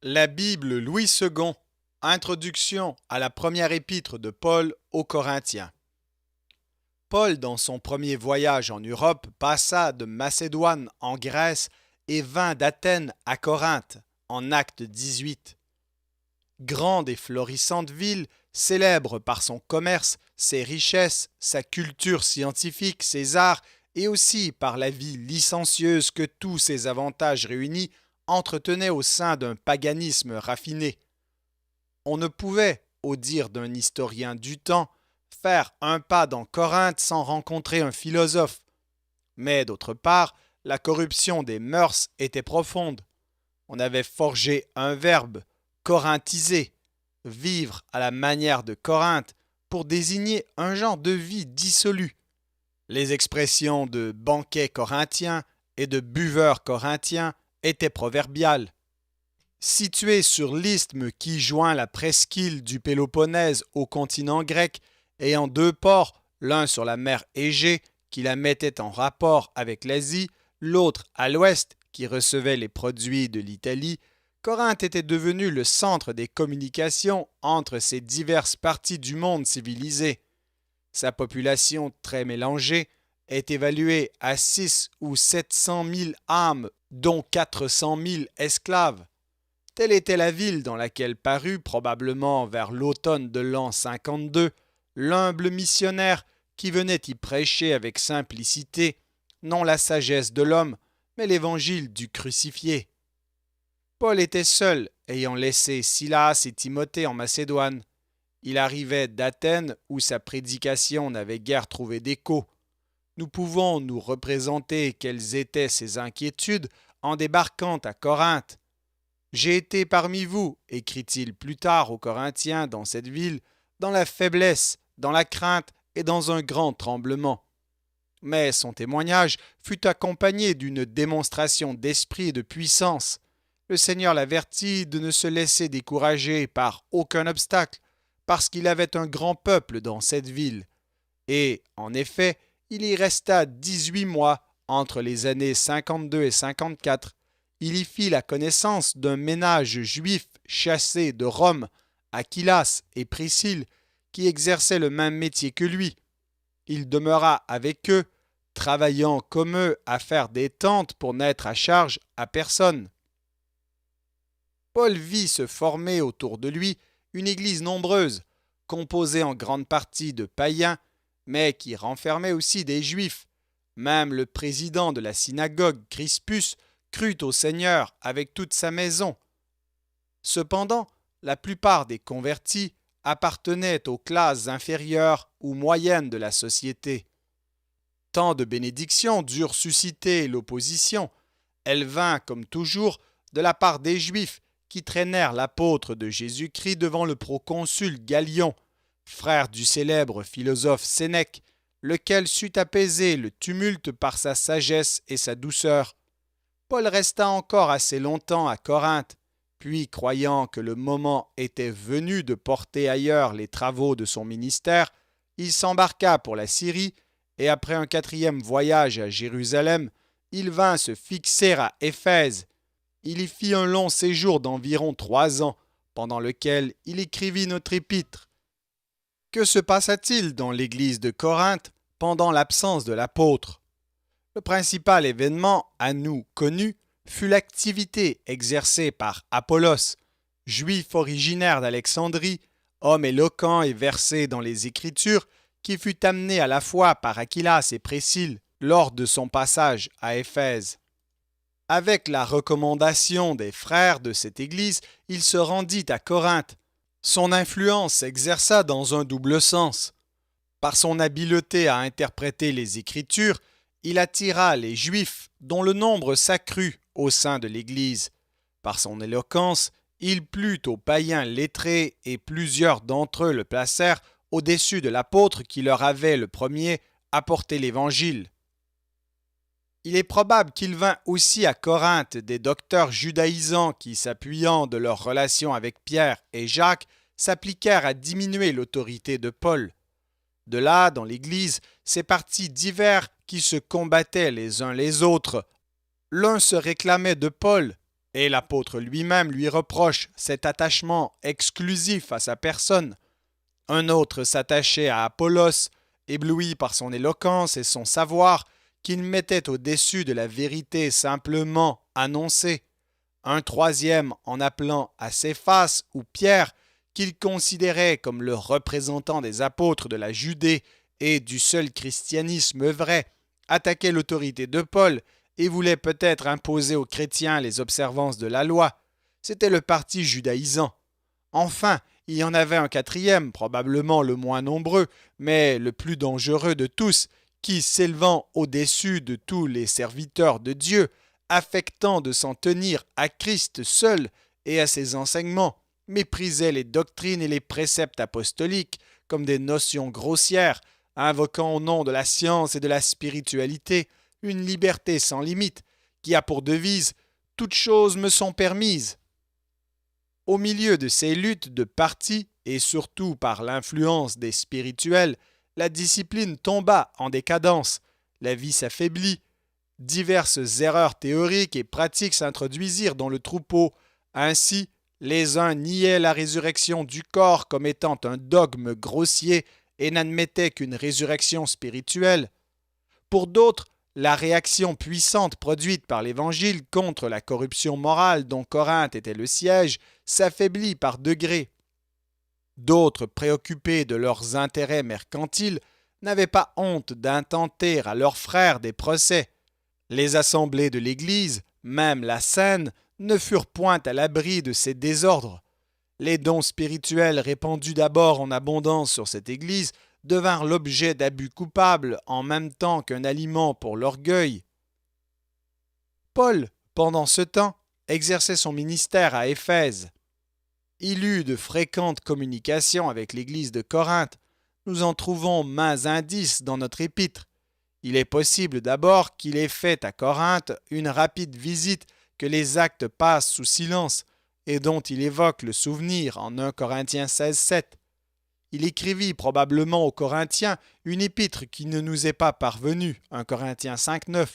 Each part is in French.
La Bible Louis II. Introduction à la première épître de Paul aux Corinthiens. Paul, dans son premier voyage en Europe, passa de Macédoine en Grèce et vint d'Athènes à Corinthe, en Actes 18. Grande et florissante ville, célèbre par son commerce, ses richesses, sa culture scientifique, ses arts et aussi par la vie licencieuse que tous ses avantages réunis entretenait au sein d'un paganisme raffiné. On ne pouvait, au dire d'un historien du temps, faire un pas dans Corinthe sans rencontrer un philosophe. Mais d'autre part, la corruption des mœurs était profonde. On avait forgé un verbe, corinthiser, vivre à la manière de Corinthe, pour désigner un genre de vie dissolu. Les expressions de banquet corinthien et de buveur corinthien étaient proverbiales. Situé sur l'isthme qui joint la presqu'île du Péloponnèse au continent grec, ayant deux ports, l'un sur la mer Égée qui la mettait en rapport avec l'Asie, l'autre à l'ouest qui recevait les produits de l'Italie, Corinthe était devenue le centre des communications entre ces diverses parties du monde civilisé. Sa population très mélangée est évaluée à 6 ou 700 000 âmes, dont 400 000 esclaves. Telle était la ville dans laquelle parut, probablement vers l'automne de l'an 52, l'humble missionnaire qui venait y prêcher avec simplicité, non la sagesse de l'homme, mais l'évangile du crucifié. Paul était seul, ayant laissé Silas et Timothée en Macédoine. Il arrivait d'Athènes où sa prédication n'avait guère trouvé d'écho. Nous pouvons nous représenter quelles étaient ses inquiétudes en débarquant à Corinthe. J'ai été parmi vous, écrit-il plus tard aux Corinthiens dans cette ville, dans la faiblesse, dans la crainte et dans un grand tremblement. Mais son témoignage fut accompagné d'une démonstration d'esprit et de puissance. Le Seigneur l'avertit de ne se laisser décourager par aucun obstacle, parce qu'il avait un grand peuple dans cette ville. Et, en effet, il y resta 18 mois entre les années 52 et 54. Il y fit la connaissance d'un ménage juif chassé de Rome, Aquilas et Priscille, qui exerçaient le même métier que lui. Il demeura avec eux, travaillant comme eux à faire des tentes pour n'être à charge à personne. Paul vit se former autour de lui une église nombreuse, composée en grande partie de païens, mais qui renfermait aussi des juifs. Même le président de la synagogue, Crispus, crut au Seigneur avec toute sa maison. Cependant, la plupart des convertis appartenaient aux classes inférieures ou moyennes de la société. Tant de bénédictions durent susciter l'opposition. Elle vint, comme toujours, de la part des Juifs qui traînèrent l'apôtre de Jésus-Christ devant le proconsul Gallion, frère du célèbre philosophe Sénèque, lequel sut apaiser le tumulte par sa sagesse et sa douceur. Paul resta encore assez longtemps à Corinthe, puis, croyant que le moment était venu de porter ailleurs les travaux de son ministère, il s'embarqua pour la Syrie, et après un 4e voyage à Jérusalem, il vint se fixer à Éphèse. Il y fit un long séjour d'environ 3 ans, pendant lequel il écrivit notre épître. Que se passa-t-il dans l'église de Corinthe pendant l'absence de l'apôtre? Le principal événement, à nous connu, fut l'activité exercée par Apollos, juif originaire d'Alexandrie, homme éloquent et versé dans les Écritures, qui fut amené à la foi par Aquilas et Priscille lors de son passage à Éphèse. Avec la recommandation des frères de cette église, il se rendit à Corinthe. Son influence s'exerça dans un double sens. Par son habileté à interpréter les Écritures, il attira les Juifs, dont le nombre s'accrut au sein de l'Église. Par son éloquence, il plut aux païens lettrés et plusieurs d'entre eux le placèrent au-dessus de l'apôtre qui leur avait le premier apporté l'Évangile. Il est probable qu'il vint aussi à Corinthe des docteurs judaïsants qui, s'appuyant de leur relation avec Pierre et Jacques, s'appliquèrent à diminuer l'autorité de Paul. De là, dans l'Église, ces partis divers qui se combattaient les uns les autres. L'un se réclamait de Paul, et l'apôtre lui-même lui reproche cet attachement exclusif à sa personne. Un autre s'attachait à Apollos, ébloui par son éloquence et son savoir, qu'il mettait au-dessus de la vérité simplement annoncée. Un troisième en appelant à Céphas ou Pierre, qu'il considérait comme le représentant des apôtres de la Judée et du seul christianisme vrai, attaquait l'autorité de Paul et voulait peut-être imposer aux chrétiens les observances de la loi. C'était le parti judaïsant. Enfin, il y en avait un quatrième, probablement le moins nombreux, mais le plus dangereux de tous, qui, s'élevant au-dessus de tous les serviteurs de Dieu, affectant de s'en tenir à Christ seul et à ses enseignements, méprisait les doctrines et les préceptes apostoliques comme des notions grossières, invoquant au nom de la science et de la spiritualité une liberté sans limite, qui a pour devise « Toutes choses me sont permises ». Au milieu de ces luttes de partis, et surtout par l'influence des spirituels, la discipline tomba en décadence, la vie s'affaiblit, diverses erreurs théoriques et pratiques s'introduisirent dans le troupeau. Ainsi, les uns niaient la résurrection du corps comme étant un dogme grossier et n'admettaient qu'une résurrection spirituelle. Pour d'autres, la réaction puissante produite par l'Évangile contre la corruption morale dont Corinthe était le siège s'affaiblit par degrés. D'autres, préoccupés de leurs intérêts mercantiles, n'avaient pas honte d'intenter à leurs frères des procès. Les assemblées de l'Église, même la scène, ne furent point à l'abri de ces désordres. Les dons spirituels répandus d'abord en abondance sur cette Église devinrent l'objet d'abus coupables en même temps qu'un aliment pour l'orgueil. Paul, pendant ce temps, exerçait son ministère à Éphèse. Il eut de fréquentes communications avec l'Église de Corinthe. Nous en trouvons maints indices dans notre épître. Il est possible d'abord qu'il ait fait à Corinthe une rapide visite que les actes passent sous silence et dont il évoque le souvenir en 1 Corinthiens 16,7. Il écrivit probablement aux Corinthiens une épître qui ne nous est pas parvenue, 1 Corinthiens 5,9.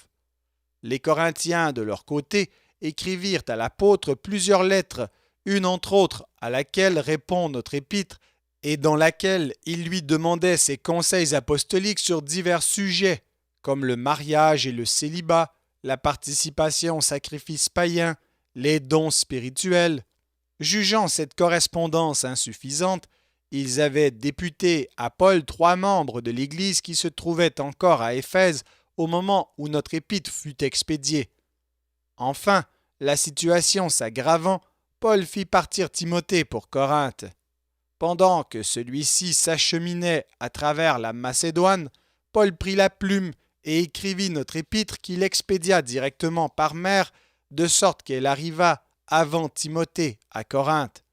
Les Corinthiens, de leur côté, écrivirent à l'apôtre plusieurs lettres, une entre autres à laquelle répond notre épître et dans laquelle il lui demandait ses conseils apostoliques sur divers sujets, comme le mariage et le célibat, la participation aux sacrifices païens, les dons spirituels. Jugeant cette correspondance insuffisante, ils avaient député à Paul 3 membres de l'Église qui se trouvaient encore à Éphèse au moment où notre épître fut expédiée. Enfin, la situation s'aggravant, Paul fit partir Timothée pour Corinthe. Pendant que celui-ci s'acheminait à travers la Macédoine, Paul prit la plume et écrivit notre épître qu'il expédia directement par mer, de sorte qu'elle arriva avant Timothée à Corinthe.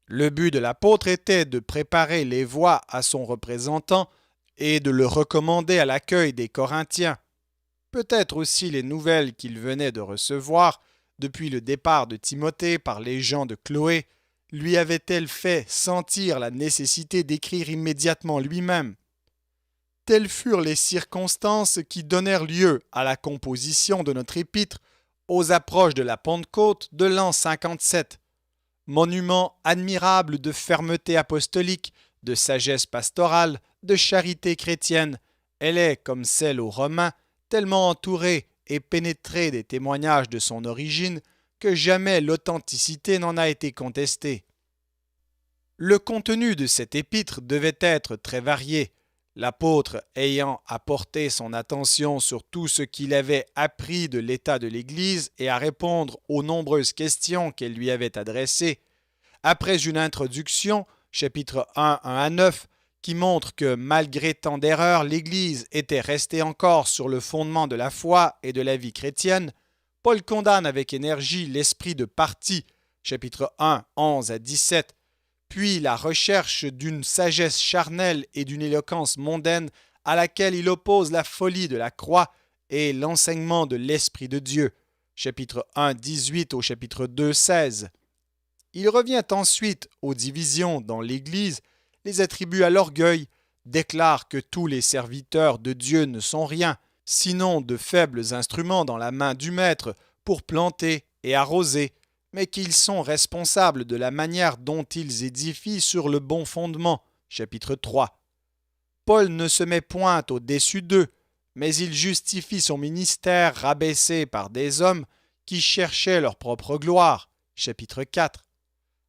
Le but de l'apôtre était de préparer les voies à son représentant et de le recommander à l'accueil des Corinthiens. Peut-être aussi les nouvelles qu'il venait de recevoir depuis le départ de Timothée par les gens de Chloé lui avaient-elles fait sentir la nécessité d'écrire immédiatement lui-même. Telles furent les circonstances qui donnèrent lieu à la composition de notre épître aux approches de la Pentecôte de l'an 57. Monument admirable de fermeté apostolique, de sagesse pastorale, de charité chrétienne, elle est, comme celle aux Romains, tellement entourée et pénétrée des témoignages de son origine que jamais l'authenticité n'en a été contestée. Le contenu de cette épître devait être très varié, l'apôtre ayant à porter son attention sur tout ce qu'il avait appris de l'état de l'Église et à répondre aux nombreuses questions qu'elle lui avait adressées. Après une introduction, chapitre 1, 1 à 9, qui montre que malgré tant d'erreurs, l'Église était restée encore sur le fondement de la foi et de la vie chrétienne, Paul condamne avec énergie l'esprit de parti, chapitre 1, 11 à 17, puis la recherche d'une sagesse charnelle et d'une éloquence mondaine à laquelle il oppose la folie de la croix et l'enseignement de l'Esprit de Dieu, chapitre 1, 18 au chapitre 2, 16. Il revient ensuite aux divisions dans l'Église, les attribue à l'orgueil, déclare que tous les serviteurs de Dieu ne sont rien, sinon de faibles instruments dans la main du Maître pour planter et arrosés, mais qu'ils sont responsables de la manière dont ils édifient sur le bon fondement. Chapitre 3. Paul ne se met point au-dessus d'eux, mais il justifie son ministère rabaissé par des hommes qui cherchaient leur propre gloire. Chapitre 4.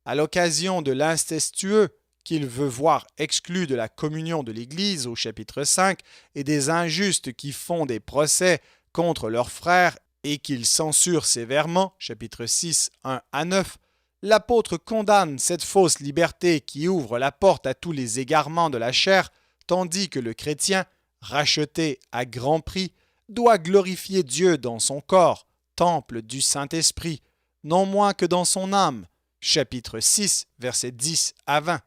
À l'occasion de l'incestueux qu'il veut voir exclu de la communion de l'Église au chapitre 5 et des injustes qui font des procès contre leurs frères et qu'il censure sévèrement, chapitre 6, 1 à 9, l'apôtre condamne cette fausse liberté qui ouvre la porte à tous les égarements de la chair, tandis que le chrétien, racheté à grand prix, doit glorifier Dieu dans son corps, temple du Saint-Esprit, non moins que dans son âme. Chapitre 6, versets 10 à 20.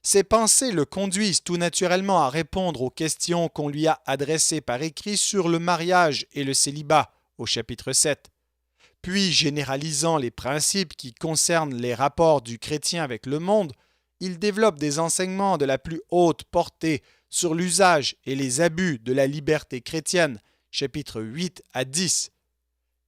Ces pensées le conduisent tout naturellement à répondre aux questions qu'on lui a adressées par écrit sur le mariage et le célibat, au chapitre 7. Puis, généralisant les principes qui concernent les rapports du chrétien avec le monde, il développe des enseignements de la plus haute portée sur l'usage et les abus de la liberté chrétienne, chapitres 8 à 10.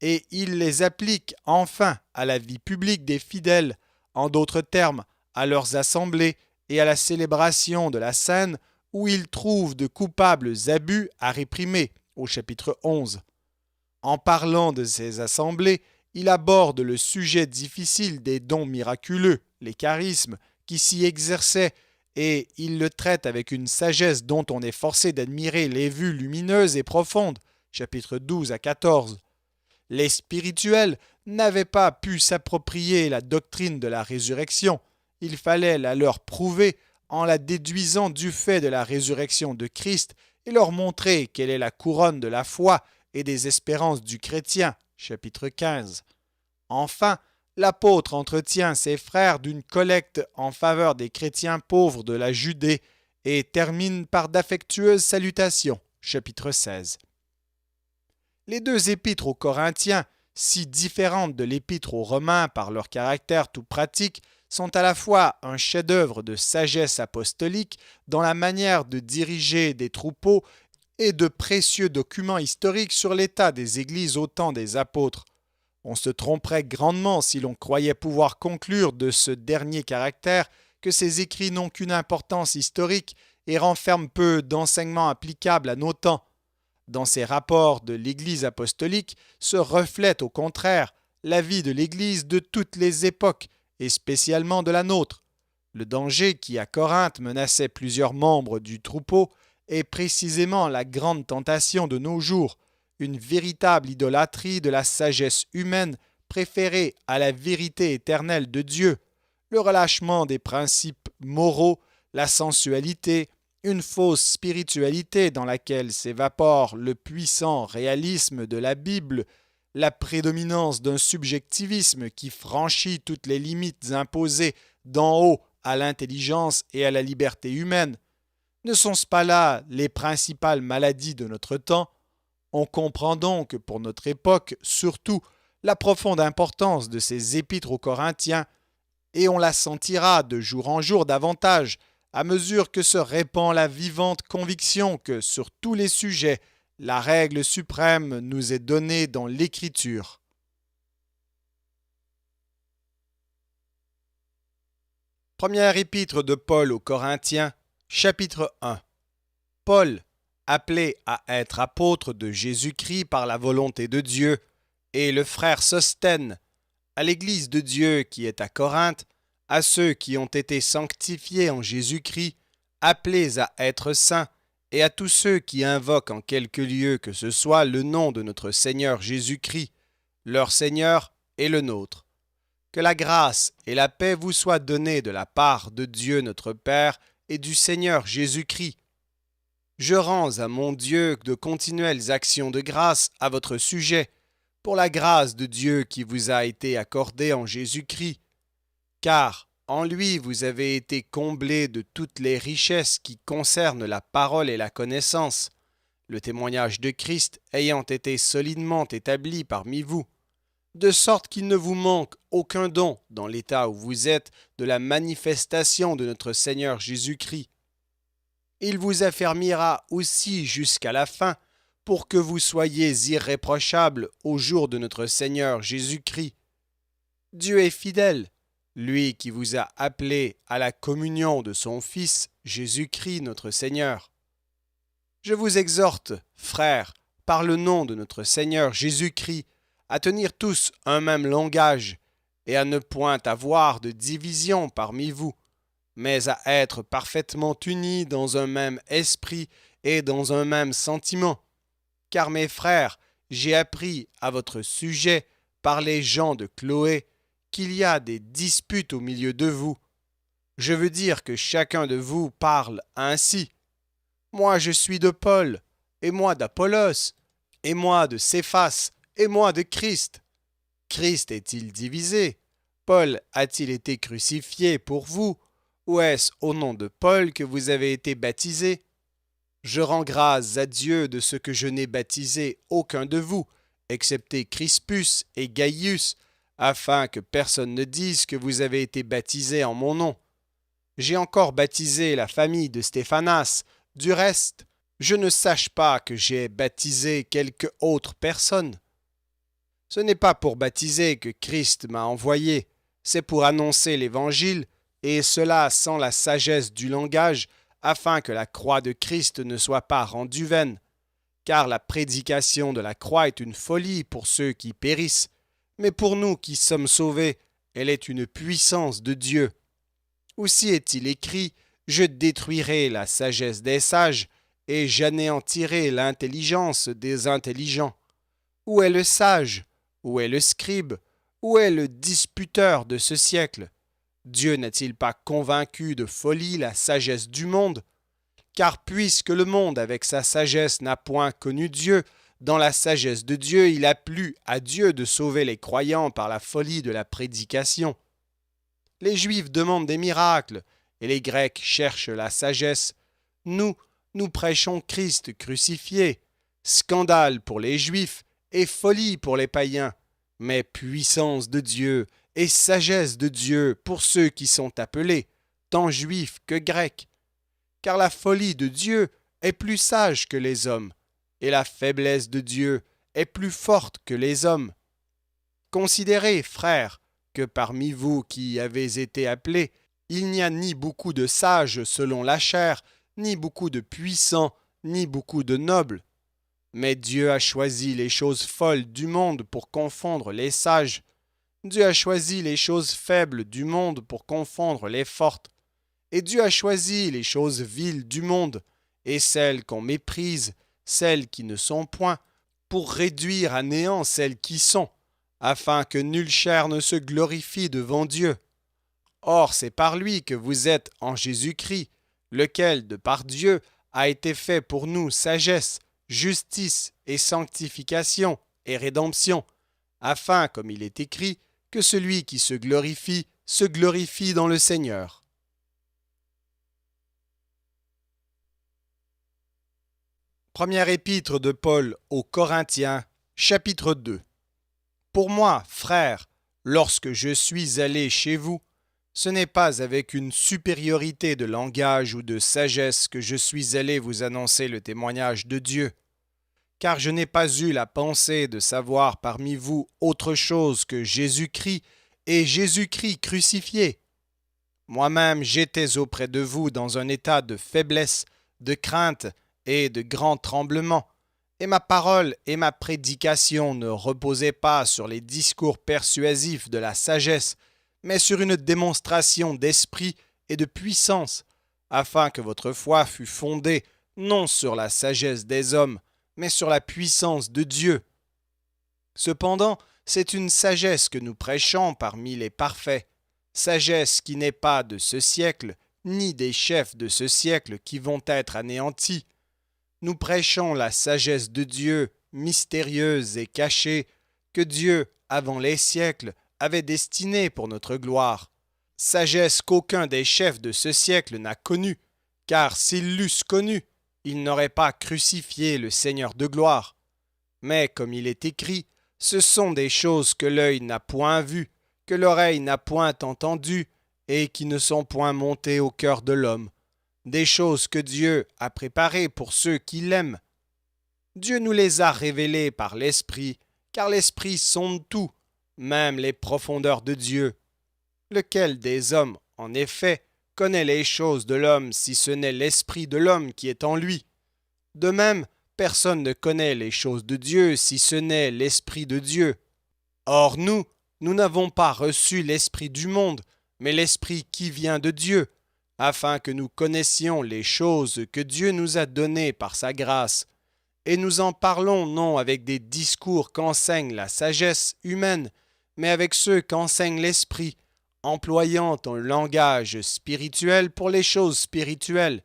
Et il les applique enfin à la vie publique des fidèles, en d'autres termes, à leurs assemblées et à la célébration de la scène où il trouve de coupables abus à réprimer, au chapitre 11. En parlant de ces assemblées, il aborde le sujet difficile des dons miraculeux, les charismes, qui s'y exerçaient, et il le traite avec une sagesse dont on est forcé d'admirer les vues lumineuses et profondes, chapitres 12 à 14. Les spirituels n'avaient pas pu s'approprier la doctrine de la résurrection. Il fallait la leur prouver en la déduisant du fait de la résurrection de Christ et leur montrer quelle est la couronne de la foi et des espérances du chrétien, chapitre 15. Enfin, l'apôtre entretient ses frères d'une collecte en faveur des chrétiens pauvres de la Judée et termine par d'affectueuses salutations, chapitre 16. Les deux épîtres aux Corinthiens, si différentes de l'épître aux Romains par leur caractère tout pratique, sont à la fois un chef-d'œuvre de sagesse apostolique dans la manière de diriger des troupeaux et de précieux documents historiques sur l'état des églises au temps des apôtres. On se tromperait grandement si l'on croyait pouvoir conclure de ce dernier caractère que ces écrits n'ont qu'une importance historique et renferment peu d'enseignements applicables à nos temps. Dans ces rapports de l'Église apostolique se reflète au contraire la vie de l'Église de toutes les époques, et spécialement de la nôtre. Le danger qui à Corinthe menaçait plusieurs membres du troupeau est précisément la grande tentation de nos jours, une véritable idolâtrie de la sagesse humaine préférée à la vérité éternelle de Dieu, le relâchement des principes moraux, la sensualité, une fausse spiritualité dans laquelle s'évapore le puissant réalisme de la Bible, la prédominance d'un subjectivisme qui franchit toutes les limites imposées d'en haut à l'intelligence et à la liberté humaine. Ne sont-ce pas là les principales maladies de notre temps? On comprend donc pour notre époque surtout la profonde importance de ces épîtres aux Corinthiens, et on la sentira de jour en jour davantage à mesure que se répand la vivante conviction que sur tous les sujets, la règle suprême nous est donnée dans l'Écriture. Première épître de Paul aux Corinthiens, chapitre 1. Paul, appelé à être apôtre de Jésus-Christ par la volonté de Dieu, et le frère Sosthène, à l'Église de Dieu qui est à Corinthe, à ceux qui ont été sanctifiés en Jésus-Christ, appelés à être saints, et à tous ceux qui invoquent en quelque lieu que ce soit le nom de notre Seigneur Jésus-Christ, leur Seigneur et le nôtre. Que la grâce et la paix vous soient données de la part de Dieu notre Père et du Seigneur Jésus-Christ. Je rends à mon Dieu de continuelles actions de grâce à votre sujet, pour la grâce de Dieu qui vous a été accordée en Jésus-Christ. Car en lui vous avez été comblés de toutes les richesses qui concernent la parole et la connaissance, le témoignage de Christ ayant été solidement établi parmi vous, de sorte qu'il ne vous manque aucun don dans l'état où vous êtes de la manifestation de notre Seigneur Jésus-Christ. Il vous affermira aussi jusqu'à la fin, pour que vous soyez irréprochables au jour de notre Seigneur Jésus-Christ. Dieu est fidèle, lui qui vous a appelés à la communion de son Fils Jésus-Christ notre Seigneur. Je vous exhorte, frères, par le nom de notre Seigneur Jésus-Christ, à tenir tous un même langage et à ne point avoir de division parmi vous, mais à être parfaitement unis dans un même esprit et dans un même sentiment. Car mes frères, j'ai appris à votre sujet par les gens de Chloé qu'il y a des disputes au milieu de vous. Je veux dire que chacun de vous parle ainsi. Moi je suis de Paul, et moi d'Apollos, et moi de Céphas, et moi de Christ. Christ est-il divisé? Paul a-t-il été crucifié pour vous? Ou est-ce au nom de Paul que vous avez été baptisés? Je rends grâce à Dieu de ce que je n'ai baptisé aucun de vous, excepté Crispus et Gaius, afin que personne ne dise que vous avez été baptisés en mon nom. J'ai encore baptisé la famille de Stéphanas. Du reste, je ne sache pas que j'ai baptisé quelque autre personne. Ce n'est pas pour baptiser que Christ m'a envoyé, c'est pour annoncer l'Évangile, et cela sans la sagesse du langage, afin que la croix de Christ ne soit pas rendue vaine. Car la prédication de la croix est une folie pour ceux qui périssent, mais pour nous qui sommes sauvés, elle est une puissance de Dieu. Aussi est-il écrit, je détruirai la sagesse des sages, et j'anéantirai l'intelligence des intelligents. Où est le sage? Où est le scribe? Où est le disputeur de ce siècle? Dieu n'a-t-il pas convaincu de folie la sagesse du monde? Car puisque le monde avec sa sagesse n'a point connu Dieu, dans la sagesse de Dieu il a plu à Dieu de sauver les croyants par la folie de la prédication. Les Juifs demandent des miracles, et les Grecs cherchent la sagesse. Nous prêchons Christ crucifié, scandale pour les Juifs et folie pour les païens, mais puissance de Dieu et sagesse de Dieu pour ceux qui sont appelés, tant juifs que grecs. Car la folie de Dieu est plus sage que les hommes, et la faiblesse de Dieu est plus forte que les hommes. Considérez, frères, que parmi vous qui avez été appelés, il n'y a ni beaucoup de sages selon la chair, ni beaucoup de puissants, ni beaucoup de nobles. Mais Dieu a choisi les choses folles du monde pour confondre les sages. Dieu a choisi les choses faibles du monde pour confondre les fortes. Et Dieu a choisi les choses viles du monde, et celles qu'on méprise, celles qui ne sont point, pour réduire à néant celles qui sont, afin que nulle chair ne se glorifie devant Dieu. Or c'est par lui que vous êtes en Jésus-Christ, lequel, de par Dieu, a été fait pour nous sagesse, justice et sanctification et rédemption, afin, comme il est écrit, que celui qui se glorifie dans le Seigneur. Première épître de Paul aux Corinthiens, chapitre 2. Pour moi, frères, lorsque je suis allé chez vous, ce n'est pas avec une supériorité de langage ou de sagesse que je suis allé vous annoncer le témoignage de Dieu, car je n'ai pas eu la pensée de savoir parmi vous autre chose que Jésus-Christ et Jésus-Christ crucifié. Moi-même j'étais auprès de vous dans un état de faiblesse, de crainte et de grand tremblement, et ma parole et ma prédication ne reposaient pas sur les discours persuasifs de la sagesse, mais sur une démonstration d'esprit et de puissance, afin que votre foi fût fondée non sur la sagesse des hommes, mais sur la puissance de Dieu. Cependant, c'est une sagesse que nous prêchons parmi les parfaits, sagesse qui n'est pas de ce siècle, ni des chefs de ce siècle qui vont être anéantis. Nous prêchons la sagesse de Dieu, mystérieuse et cachée, que Dieu, avant les siècles, avait destinée pour notre gloire. Sagesse qu'aucun des chefs de ce siècle n'a connue, car s'ils l'eussent connue, ils n'auraient pas crucifié le Seigneur de gloire. Mais, comme il est écrit, ce sont des choses que l'œil n'a point vues, que l'oreille n'a point entendues, et qui ne sont point montées au cœur de l'homme, des choses que Dieu a préparées pour ceux qui l'aiment. Dieu nous les a révélés par l'Esprit, car l'Esprit sonde tout, même les profondeurs de Dieu. Lequel des hommes, en effet, connaît les choses de l'homme si ce n'est l'Esprit de l'homme qui est en lui? De même, personne ne connaît les choses de Dieu si ce n'est l'Esprit de Dieu. Or nous n'avons pas reçu l'Esprit du monde, mais l'Esprit qui vient de Dieu, afin que nous connaissions les choses que Dieu nous a données par sa grâce. Et nous en parlons non avec des discours qu'enseigne la sagesse humaine, mais avec ceux qu'enseigne l'Esprit, employant un langage spirituel pour les choses spirituelles.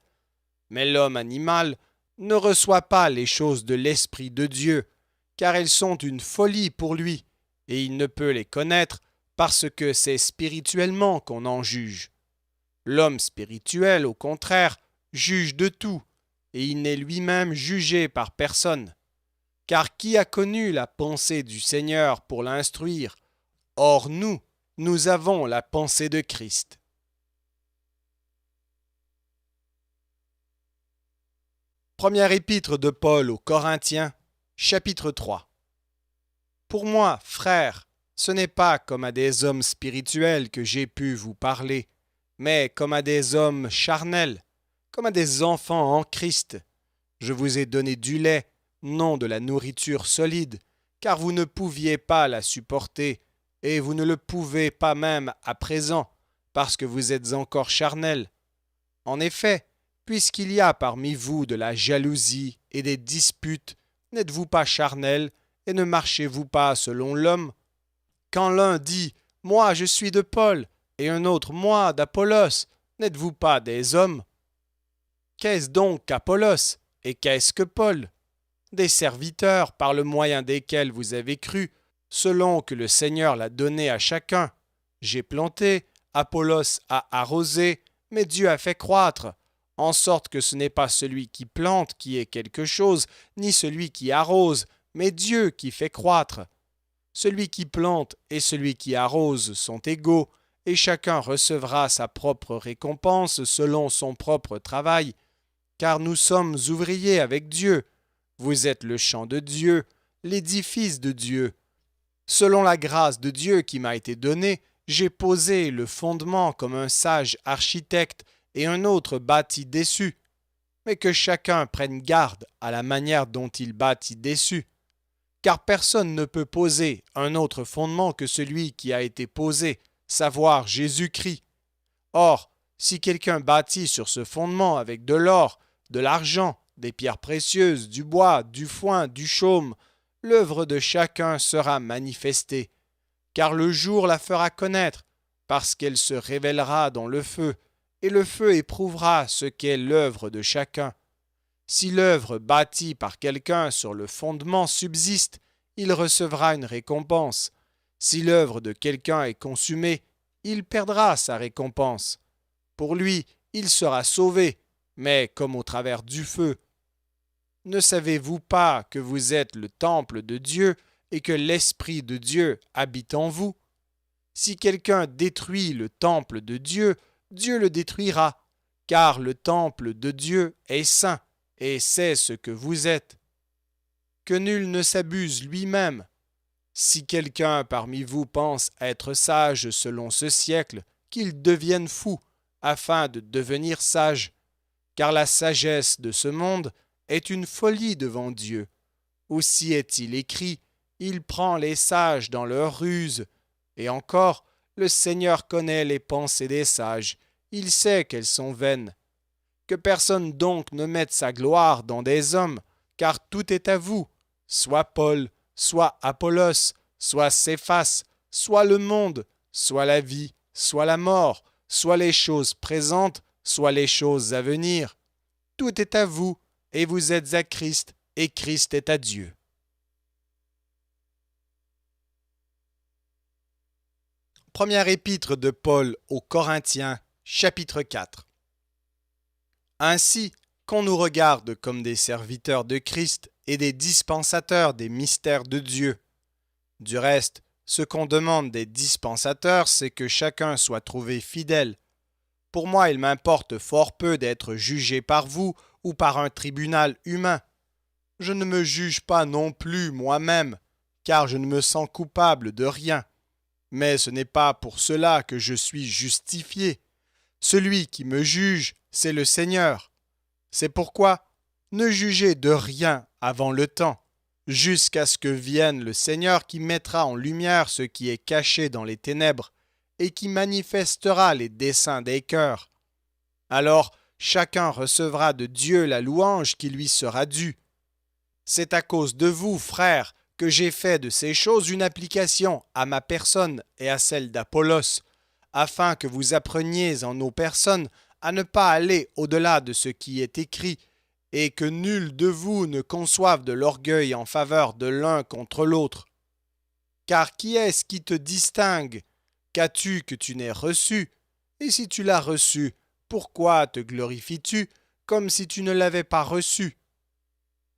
Mais l'homme animal ne reçoit pas les choses de l'Esprit de Dieu, car elles sont une folie pour lui, et il ne peut les connaître parce que c'est spirituellement qu'on en juge. L'homme spirituel, au contraire, juge de tout, et il n'est lui-même jugé par personne. Car qui a connu la pensée du Seigneur pour l'instruire? Or nous avons la pensée de Christ. Première épître de Paul aux Corinthiens, chapitre 3. Pour moi, frères, ce n'est pas comme à des hommes spirituels que j'ai pu vous parler, mais comme à des hommes charnels, comme à des enfants en Christ. Je vous ai donné du lait, non de la nourriture solide, car vous ne pouviez pas la supporter, et vous ne le pouvez pas même à présent, parce que vous êtes encore charnels. En effet, puisqu'il y a parmi vous de la jalousie et des disputes, n'êtes-vous pas charnels, et ne marchez-vous pas selon l'homme? Quand l'un dit « Moi je suis de Paul » et un autre « Moi d'Apollos », n'êtes-vous pas des hommes? Qu'est-ce donc qu'Apollos et qu'est-ce que Paul? Des serviteurs par le moyen desquels vous avez cru, selon que le Seigneur l'a donné à chacun. J'ai planté, Apollos a arrosé, mais Dieu a fait croître, en sorte que ce n'est pas celui qui plante qui est quelque chose, ni celui qui arrose, mais Dieu qui fait croître. Celui qui plante et celui qui arrose sont égaux, et chacun recevra sa propre récompense selon son propre travail, car nous sommes ouvriers avec Dieu. Vous êtes le champ de Dieu, l'édifice de Dieu. Selon la grâce de Dieu qui m'a été donnée, j'ai posé le fondement comme un sage architecte et un autre bâtit dessus. Mais que chacun prenne garde à la manière dont il bâtit dessus. Car personne ne peut poser un autre fondement que celui qui a été posé, savoir Jésus-Christ. Or, si quelqu'un bâtit sur ce fondement avec de l'or, de l'argent, des pierres précieuses, du bois, du foin, du chaume, l'œuvre de chacun sera manifestée, car le jour la fera connaître, parce qu'elle se révélera dans le feu, et le feu éprouvera ce qu'est l'œuvre de chacun. Si l'œuvre bâtie par quelqu'un sur le fondement subsiste, il recevra une récompense. Si l'œuvre de quelqu'un est consumée, il perdra sa récompense. Pour lui, il sera sauvé, mais comme au travers du feu. Ne savez-vous pas que vous êtes le temple de Dieu et que l'Esprit de Dieu habite en vous? Si quelqu'un détruit le temple de Dieu, Dieu le détruira, car le temple de Dieu est saint, et c'est ce que vous êtes. Que nul ne s'abuse lui-même. Si quelqu'un parmi vous pense être sage selon ce siècle, qu'il devienne fou, afin de devenir sage, car la sagesse de ce monde est une folie devant Dieu. Aussi est-il écrit, il prend les sages dans leur ruse. Et encore, le Seigneur connaît les pensées des sages, il sait qu'elles sont vaines. Que personne donc ne mette sa gloire dans des hommes, car tout est à vous, soit Paul, soit Apollos, soit Céphas, soit le monde, soit la vie, soit la mort, soit les choses présentes, soit les choses à venir. Tout est à vous, et vous êtes à Christ, et Christ est à Dieu. Première épître de Paul aux Corinthiens, chapitre 4. Ainsi, qu'on nous regarde comme des serviteurs de Christ et des dispensateurs des mystères de Dieu. Du reste, ce qu'on demande des dispensateurs, c'est que chacun soit trouvé fidèle. Pour moi, il m'importe fort peu d'être jugé par vous ou par un tribunal humain. Je ne me juge pas non plus moi-même, car je ne me sens coupable de rien. Mais ce n'est pas pour cela que je suis justifié. Celui qui me juge, c'est le Seigneur. C'est pourquoi ne jugez de rien avant le temps, jusqu'à ce que vienne le Seigneur qui mettra en lumière ce qui est caché dans les ténèbres et qui manifestera les desseins des cœurs. Alors chacun recevra de Dieu la louange qui lui sera due. C'est à cause de vous, frères, que j'ai fait de ces choses une application à ma personne et à celle d'Apollos, afin que vous appreniez en nos personnes à ne pas aller au-delà de ce qui est écrit, et que nul de vous ne conçoive de l'orgueil en faveur de l'un contre l'autre. Car qui est-ce qui te distingue? Qu'as-tu que tu n'aies reçu? Et si tu l'as reçu, pourquoi te glorifies-tu comme si tu ne l'avais pas reçu?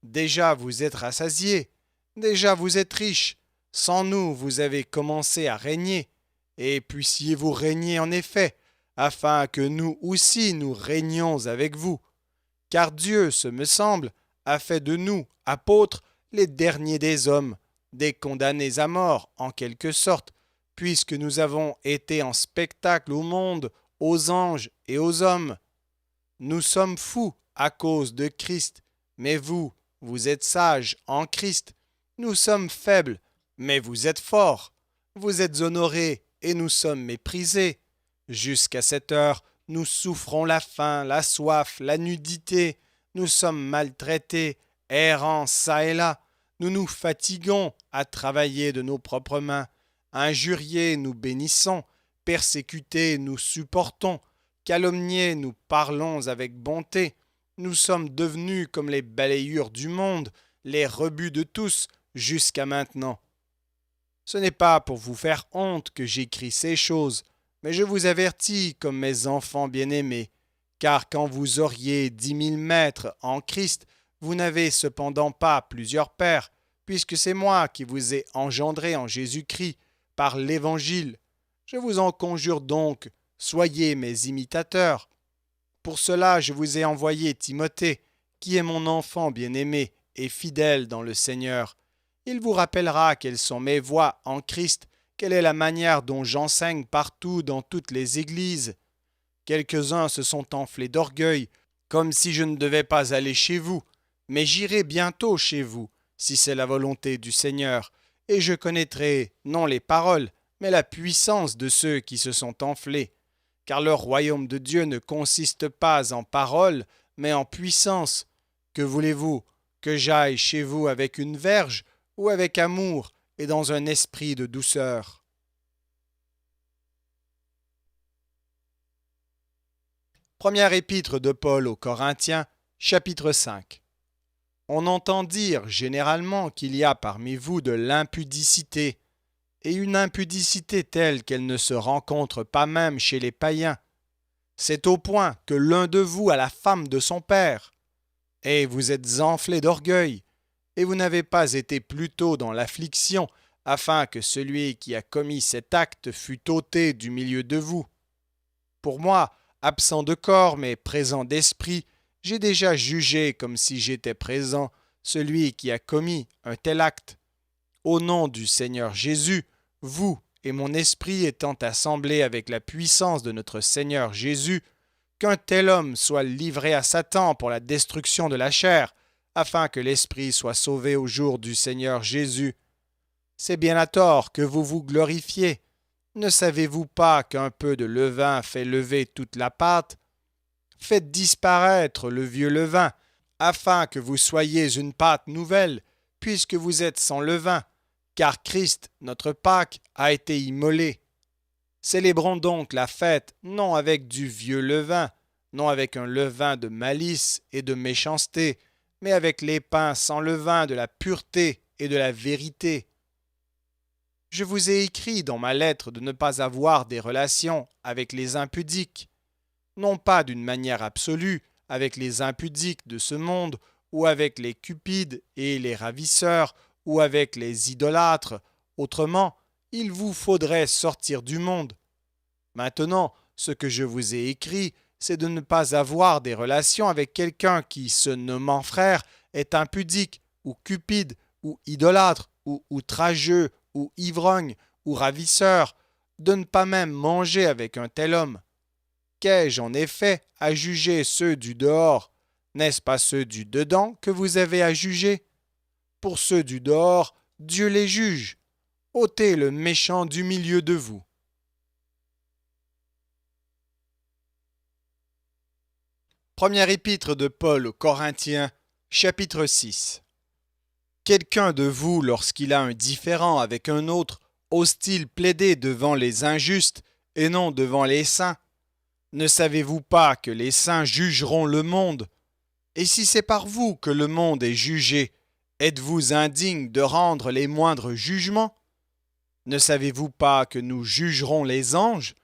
Déjà vous êtes rassasiés, déjà vous êtes riches, sans nous vous avez commencé à régner, et puissiez-vous régner en effet, afin que nous aussi nous régnions avec vous. Car Dieu, ce me semble, a fait de nous, apôtres, les derniers des hommes, des condamnés à mort en quelque sorte, puisque nous avons été en spectacle au monde, aux anges et aux hommes. Nous sommes fous à cause de Christ, mais vous, vous êtes sages en Christ. Nous sommes faibles, mais vous êtes forts. Vous êtes honorés, et nous sommes méprisés. Jusqu'à cette heure, nous souffrons la faim, la soif, la nudité. Nous sommes maltraités, errants çà et là. Nous nous fatiguons à travailler de nos propres mains. Injuriés, nous bénissons. Persécutés, nous supportons. Calomniés, nous parlons avec bonté. Nous sommes devenus comme les balayures du monde, les rebuts de tous, jusqu'à maintenant. Ce n'est pas pour vous faire honte que j'écris ces choses, mais je vous avertis comme mes enfants bien-aimés, car quand vous auriez 10 000 maîtres en Christ, vous n'avez cependant pas plusieurs pères, puisque c'est moi qui vous ai engendré en Jésus-Christ par l'Évangile. Je vous en conjure donc, soyez mes imitateurs. Pour cela, je vous ai envoyé Timothée, qui est mon enfant bien-aimé et fidèle dans le Seigneur. Il vous rappellera quelles sont mes voies en Christ, quelle est la manière dont j'enseigne partout dans toutes les églises. Quelques-uns se sont enflés d'orgueil, comme si je ne devais pas aller chez vous, mais j'irai bientôt chez vous, si c'est la volonté du Seigneur, et je connaîtrai non les paroles, mais la puissance de ceux qui se sont enflés. Car le royaume de Dieu ne consiste pas en paroles, mais en puissance. Que voulez-vous? Que j'aille chez vous avec une verge, ou avec amour et dans un esprit de douceur? Première épître de Paul aux Corinthiens, chapitre 5. On entend dire généralement qu'il y a parmi vous de l'impudicité, et une impudicité telle qu'elle ne se rencontre pas même chez les païens. C'est au point que l'un de vous a la femme de son père. Et vous êtes enflés d'orgueil, et vous n'avez pas été plus tôt dans l'affliction, afin que celui qui a commis cet acte fût ôté du milieu de vous. Pour moi, absent de corps mais présent d'esprit, j'ai déjà jugé comme si j'étais présent celui qui a commis un tel acte. Au nom du Seigneur Jésus, vous et mon esprit étant assemblés avec la puissance de notre Seigneur Jésus, qu'un tel homme soit livré à Satan pour la destruction de la chair, afin que l'esprit soit sauvé au jour du Seigneur Jésus. C'est bien à tort que vous vous glorifiez. Ne savez-vous pas qu'un peu de levain fait lever toute la pâte? Faites disparaître le vieux levain, afin que vous soyez une pâte nouvelle, puisque vous êtes sans levain, car Christ, notre Pâque, a été immolé. Célébrons donc la fête non avec du vieux levain, non avec un levain de malice et de méchanceté, mais avec les pains sans levain de la pureté et de la vérité. Je vous ai écrit dans ma lettre de ne pas avoir des relations avec les impudiques, non pas d'une manière absolue avec les impudiques de ce monde, ou avec les cupides et les ravisseurs, ou avec les idolâtres. Autrement, il vous faudrait sortir du monde. Maintenant, ce que je vous ai écrit, c'est de ne pas avoir des relations avec quelqu'un qui, se nommant frère, est impudique ou cupide, ou idolâtre, ou outrageux, ou ivrogne, ou ravisseur, de ne pas même manger avec un tel homme. Qu'ai-je en effet à juger ceux du dehors? N'est-ce pas ceux du dedans que vous avez à juger? Pour ceux du dehors, Dieu les juge. Ôtez le méchant du milieu de vous. Première épître de Paul aux Corinthiens, chapitre 6. Quelqu'un de vous, lorsqu'il a un différend avec un autre, ose-t-il plaider devant les injustes et non devant les saints? Ne savez-vous pas que les saints jugeront le monde? Et si c'est par vous que le monde est jugé, êtes-vous indigne de rendre les moindres jugements? Ne savez-vous pas que nous jugerons les anges?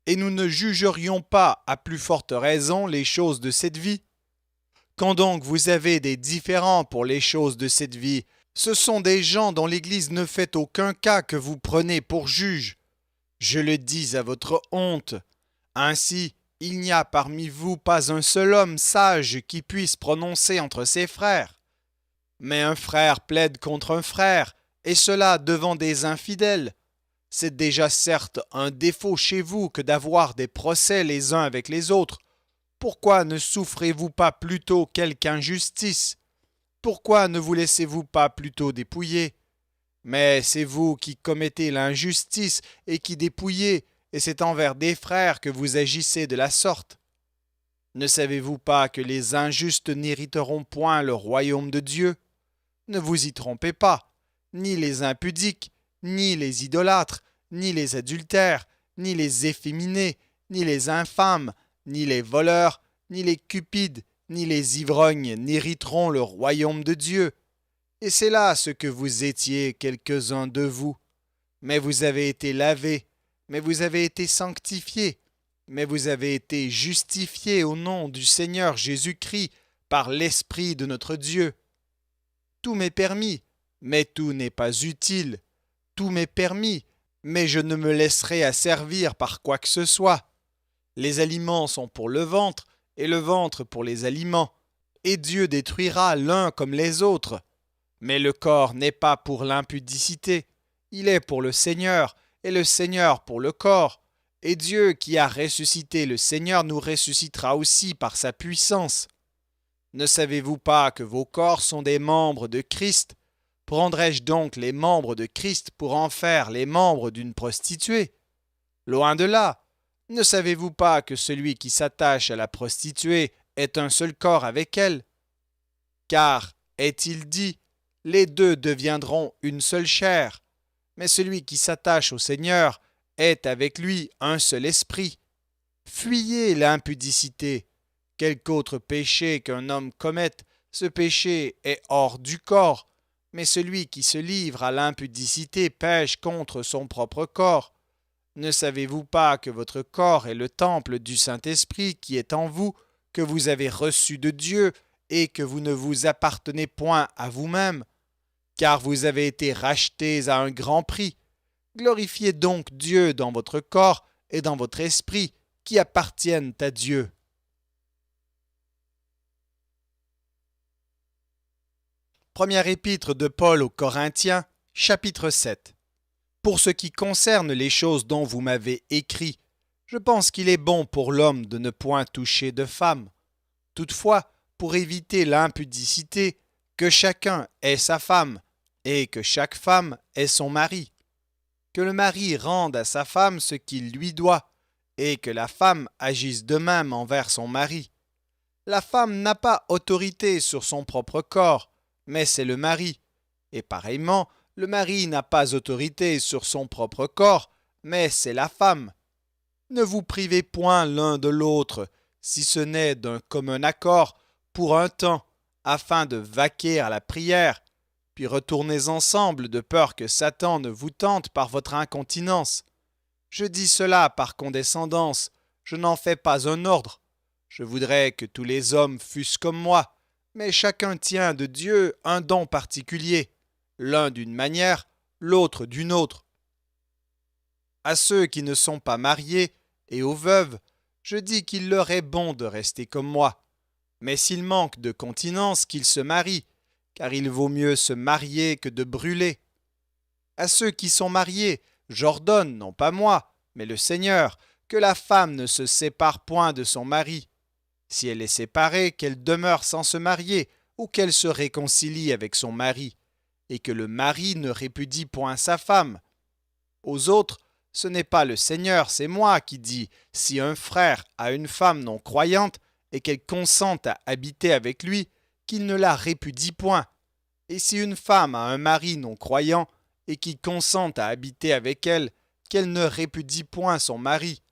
Et nous ne jugerions pas à plus forte raison les choses de cette vie? Quand donc vous avez des différends pour les choses de cette vie, ce sont des gens dont l'Église ne fait aucun cas que vous prenez pour juges. Je le dis à votre honte. Ainsi, il n'y a parmi vous pas un seul homme sage qui puisse prononcer entre ses frères. Mais un frère plaide contre un frère, et cela devant des infidèles. C'est déjà certes un défaut chez vous que d'avoir des procès les uns avec les autres. Pourquoi ne souffrez-vous pas plutôt quelque injustice? Pourquoi ne vous laissez-vous pas plutôt dépouiller? Mais c'est vous qui commettez l'injustice et qui dépouillez, et c'est envers des frères que vous agissez de la sorte. Ne savez-vous pas que les injustes n'hériteront point le royaume de Dieu? Ne vous y trompez pas, ni les impudiques, ni les idolâtres, ni les adultères, ni les efféminés, ni les infâmes, ni les voleurs, ni les cupides, ni les ivrognes n'hériteront le royaume de Dieu. Et c'est là ce que vous étiez quelques-uns de vous. Mais vous avez été lavés, mais vous avez été sanctifiés, mais vous avez été justifiés au nom du Seigneur Jésus-Christ par l'Esprit de notre Dieu. Tout m'est permis, mais tout n'est pas utile. Tout m'est permis, mais je ne me laisserai asservir par quoi que ce soit. Les aliments sont pour le ventre, et le ventre pour les aliments, et Dieu détruira l'un comme les autres. Mais le corps n'est pas pour l'impudicité, il est pour le Seigneur, et le Seigneur pour le corps. Et Dieu qui a ressuscité le Seigneur nous ressuscitera aussi par sa puissance. Ne savez-vous pas que vos corps sont des membres de Christ? Prendrais-je donc les membres de Christ pour en faire les membres d'une prostituée? Loin de là. Ne savez-vous pas que celui qui s'attache à la prostituée est un seul corps avec elle? Car, est-il dit, les deux deviendront une seule chair. Mais celui qui s'attache au Seigneur est avec lui un seul esprit. Fuyez l'impudicité. Quelque autre péché qu'un homme commette, ce péché est hors du corps. Mais celui qui se livre à l'impudicité pêche contre son propre corps. Ne savez-vous pas que votre corps est le temple du Saint-Esprit qui est en vous, que vous avez reçu de Dieu, et que vous ne vous appartenez point à vous-même? Car vous avez été rachetés à un grand prix. Glorifiez donc Dieu dans votre corps et dans votre esprit, qui appartiennent à Dieu. Première épître de Paul aux Corinthiens, chapitre 7. Pour ce qui concerne les choses dont vous m'avez écrit, je pense qu'il est bon pour l'homme de ne point toucher de femme. Toutefois, pour éviter l'impudicité, que chacun ait sa femme, et que chaque femme ait son mari. Que le mari rende à sa femme ce qu'il lui doit, et que la femme agisse de même envers son mari. La femme n'a pas autorité sur son propre corps, mais c'est le mari. Et pareillement, le mari n'a pas autorité sur son propre corps, mais c'est la femme. Ne vous privez point l'un de l'autre, si ce n'est d'un commun accord, pour un temps, afin de vaquer à la prière, puis retournez ensemble de peur que Satan ne vous tente par votre incontinence. Je dis cela par condescendance, je n'en fais pas un ordre. Je voudrais que tous les hommes fussent comme moi, mais chacun tient de Dieu un don particulier, l'un d'une manière, l'autre d'une autre. À ceux qui ne sont pas mariés et aux veuves, je dis qu'il leur est bon de rester comme moi. Mais s'ils manquent de continence, qu'ils se marient, car il vaut mieux se marier que de brûler. À ceux qui sont mariés, j'ordonne, non pas moi, mais le Seigneur, que la femme ne se sépare point de son mari. Si elle est séparée, qu'elle demeure sans se marier, ou qu'elle se réconcilie avec son mari, et que le mari ne répudie point sa femme. Aux autres, ce n'est pas le Seigneur, c'est moi qui dis, si un frère a une femme non croyante, et qu'elle consente à habiter avec lui, qu'il ne la répudie point. Et si une femme a un mari non croyant, et qui consente à habiter avec elle, qu'elle ne répudie point son mari.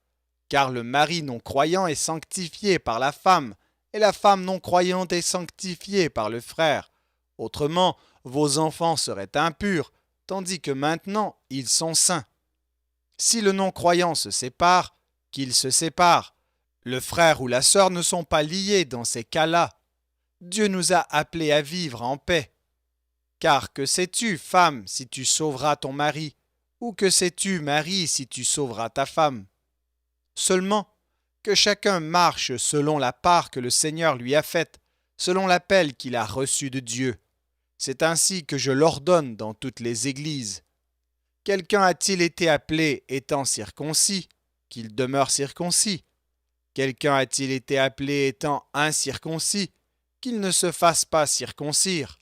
Car le mari non croyant est sanctifié par la femme, et la femme non croyante est sanctifiée par le frère. Autrement, vos enfants seraient impurs, tandis que maintenant ils sont saints. Si le non-croyant se sépare, qu'il se sépare. Le frère ou la sœur ne sont pas liés dans ces cas-là. Dieu nous a appelés à vivre en paix. Car que sais-tu, femme, si tu sauveras ton mari, ou que sais-tu, mari, si tu sauveras ta femme? Seulement, que chacun marche selon la part que le Seigneur lui a faite, selon l'appel qu'il a reçu de Dieu. C'est ainsi que je l'ordonne dans toutes les églises. Quelqu'un a-t-il été appelé étant circoncis, qu'il demeure circoncis? Quelqu'un a-t-il été appelé étant incirconcis, qu'il ne se fasse pas circoncire?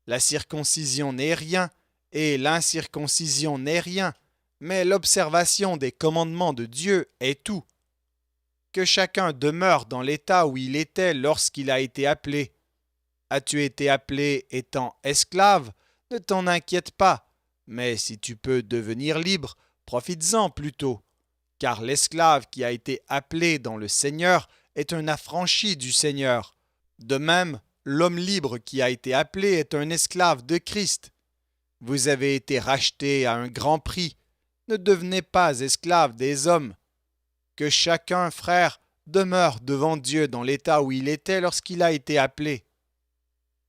La circoncision n'est rien, et l'incirconcision n'est rien, mais l'observation des commandements de Dieu est tout. Que chacun demeure dans l'état où il était lorsqu'il a été appelé. As-tu été appelé étant esclave? Ne t'en inquiète pas, mais si tu peux devenir libre, profites-en plutôt, car l'esclave qui a été appelé dans le Seigneur est un affranchi du Seigneur. De même, l'homme libre qui a été appelé est un esclave de Christ. Vous avez été rachetés à un grand prix. Ne devenez pas esclaves des hommes. Que chacun, frère, demeure devant Dieu dans l'état où il était lorsqu'il a été appelé.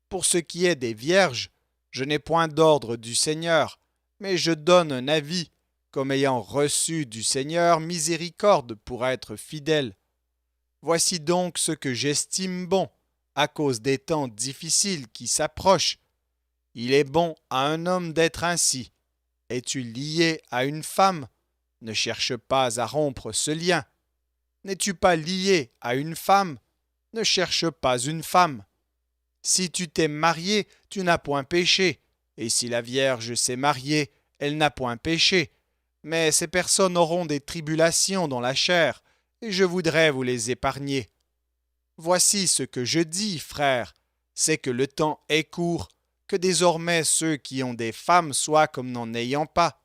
Pour ce qui est des vierges, je n'ai point d'ordre du Seigneur, mais je donne un avis, comme ayant reçu du Seigneur miséricorde pour être fidèle. Voici donc ce que j'estime bon, à cause des temps difficiles qui s'approchent. Il est bon à un homme d'être ainsi. Es-tu lié à une femme? Ne cherche pas à rompre ce lien. N'es-tu pas lié à une femme? Ne cherche pas une femme. Si tu t'es marié, tu n'as point péché, et si la Vierge s'est mariée, elle n'a point péché. Mais ces personnes auront des tribulations dans la chair, et je voudrais vous les épargner. Voici ce que je dis, frères, c'est que le temps est court, que désormais ceux qui ont des femmes soient comme n'en ayant pas,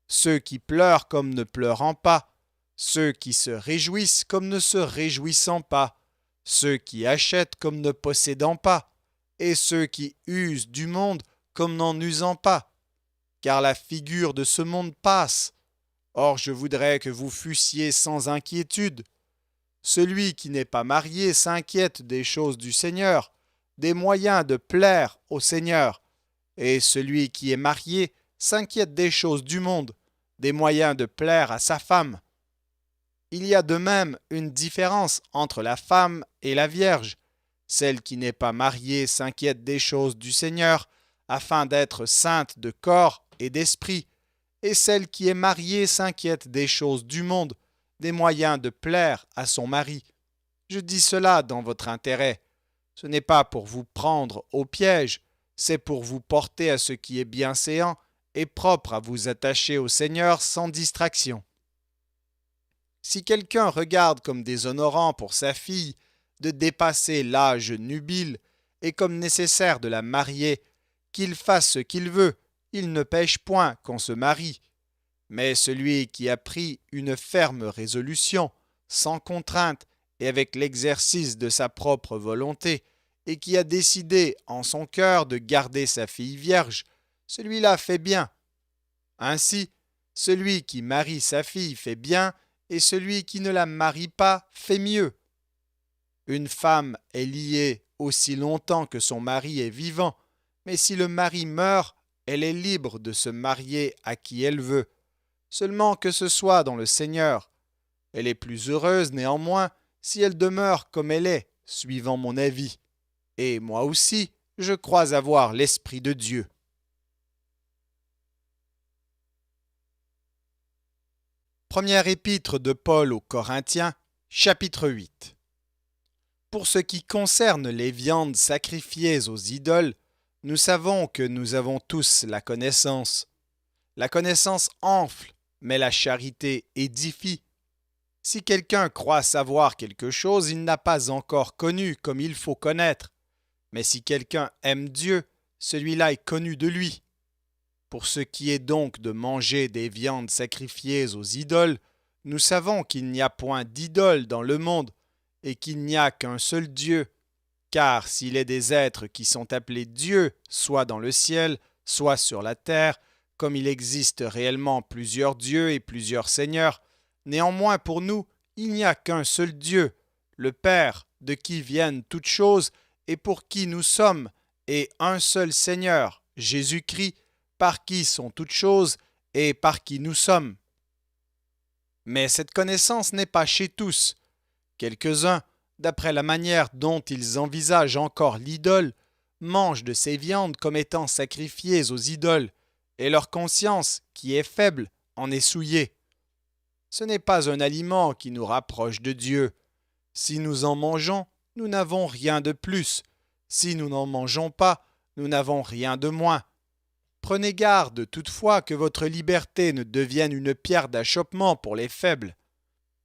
ceux qui pleurent comme ne pleurant pas, ceux qui se réjouissent comme ne se réjouissant pas, ceux qui achètent comme ne possédant pas, et ceux qui usent du monde comme n'en usant pas. Car la figure de ce monde passe. Or je voudrais que vous fussiez sans inquiétude. Celui qui n'est pas marié s'inquiète des choses du Seigneur, des moyens de plaire au Seigneur. Et celui qui est marié s'inquiète des choses du monde, des moyens de plaire à sa femme. Il y a de même une différence entre la femme et la vierge. Celle qui n'est pas mariée s'inquiète des choses du Seigneur, afin d'être sainte de corps et d'esprit, et celle qui est mariée s'inquiète des choses du monde, des moyens de plaire à son mari. Je dis cela dans votre intérêt. Ce n'est pas pour vous prendre au piège, c'est pour vous porter à ce qui est bienséant et propre à vous attacher au Seigneur sans distraction. Si quelqu'un regarde comme déshonorant pour sa fille de dépasser l'âge nubile et comme nécessaire de la marier, qu'il fasse ce qu'il veut, il ne pêche point qu'on se marie. Mais celui qui a pris une ferme résolution, sans contrainte et avec l'exercice de sa propre volonté, et qui a décidé en son cœur de garder sa fille vierge, celui-là fait bien. Ainsi, celui qui marie sa fille fait bien, et celui qui ne la marie pas fait mieux. Une femme est liée aussi longtemps que son mari est vivant, mais si le mari meurt, elle est libre de se marier à qui elle veut, seulement que ce soit dans le Seigneur. Elle est plus heureuse néanmoins si elle demeure comme elle est, suivant mon avis. Et moi aussi, Je crois avoir l'Esprit de Dieu. Première épître de Paul aux Corinthiens, chapitre 8. Pour ce qui concerne les viandes sacrifiées aux idoles, nous savons que nous avons tous la connaissance. La connaissance enfle, mais la charité édifie. Si quelqu'un croit savoir quelque chose, il n'a pas encore connu comme il faut connaître. Mais si quelqu'un aime Dieu, celui-là est connu de lui. Pour ce qui est donc de manger des viandes sacrifiées aux idoles, nous savons qu'il n'y a point d'idole dans le monde, et qu'il n'y a qu'un seul Dieu. Car s'il est des êtres qui sont appelés dieux, soit dans le ciel, soit sur la terre, comme il existe réellement plusieurs dieux et plusieurs seigneurs, néanmoins pour nous, il n'y a qu'un seul Dieu, le Père, de qui viennent toutes choses et pour qui nous sommes, et un seul Seigneur, Jésus-Christ, par qui sont toutes choses et par qui nous sommes. Mais cette connaissance n'est pas chez tous. Quelques-uns, d'après la manière dont ils envisagent encore l'idole, mangent de ces viandes comme étant sacrifiées aux idoles, et leur conscience, qui est faible, en est souillée. Ce n'est pas un aliment qui nous rapproche de Dieu. Si nous en mangeons, nous n'avons rien de plus. Si nous n'en mangeons pas, nous n'avons rien de moins. Prenez garde toutefois que votre liberté ne devienne une pierre d'achoppement pour les faibles.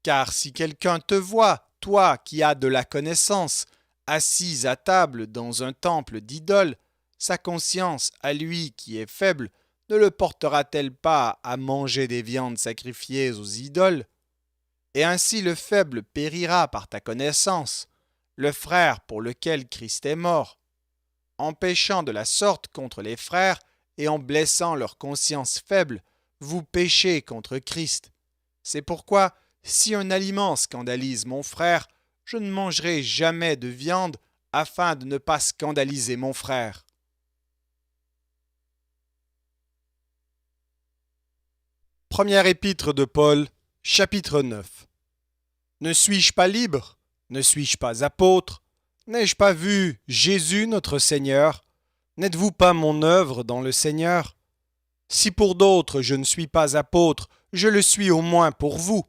Car si quelqu'un te voit, toi qui as de la connaissance, assis à table dans un temple d'idoles, sa conscience, à lui qui est faible, ne le portera-t-elle pas à manger des viandes sacrifiées aux idoles? Et ainsi le faible périra par ta connaissance, le frère pour lequel Christ est mort. En péchant de la sorte contre les frères et en blessant leur conscience faible, vous péchez contre Christ. C'est pourquoi, si un aliment scandalise mon frère, je ne mangerai jamais de viande afin de ne pas scandaliser mon frère. Première épître de Paul, chapitre 9. Ne suis-je pas libre? Ne suis-je pas apôtre? N'ai-je pas vu Jésus notre Seigneur? N'êtes-vous pas mon œuvre dans le Seigneur? Si pour d'autres je ne suis pas apôtre, je le suis au moins pour vous,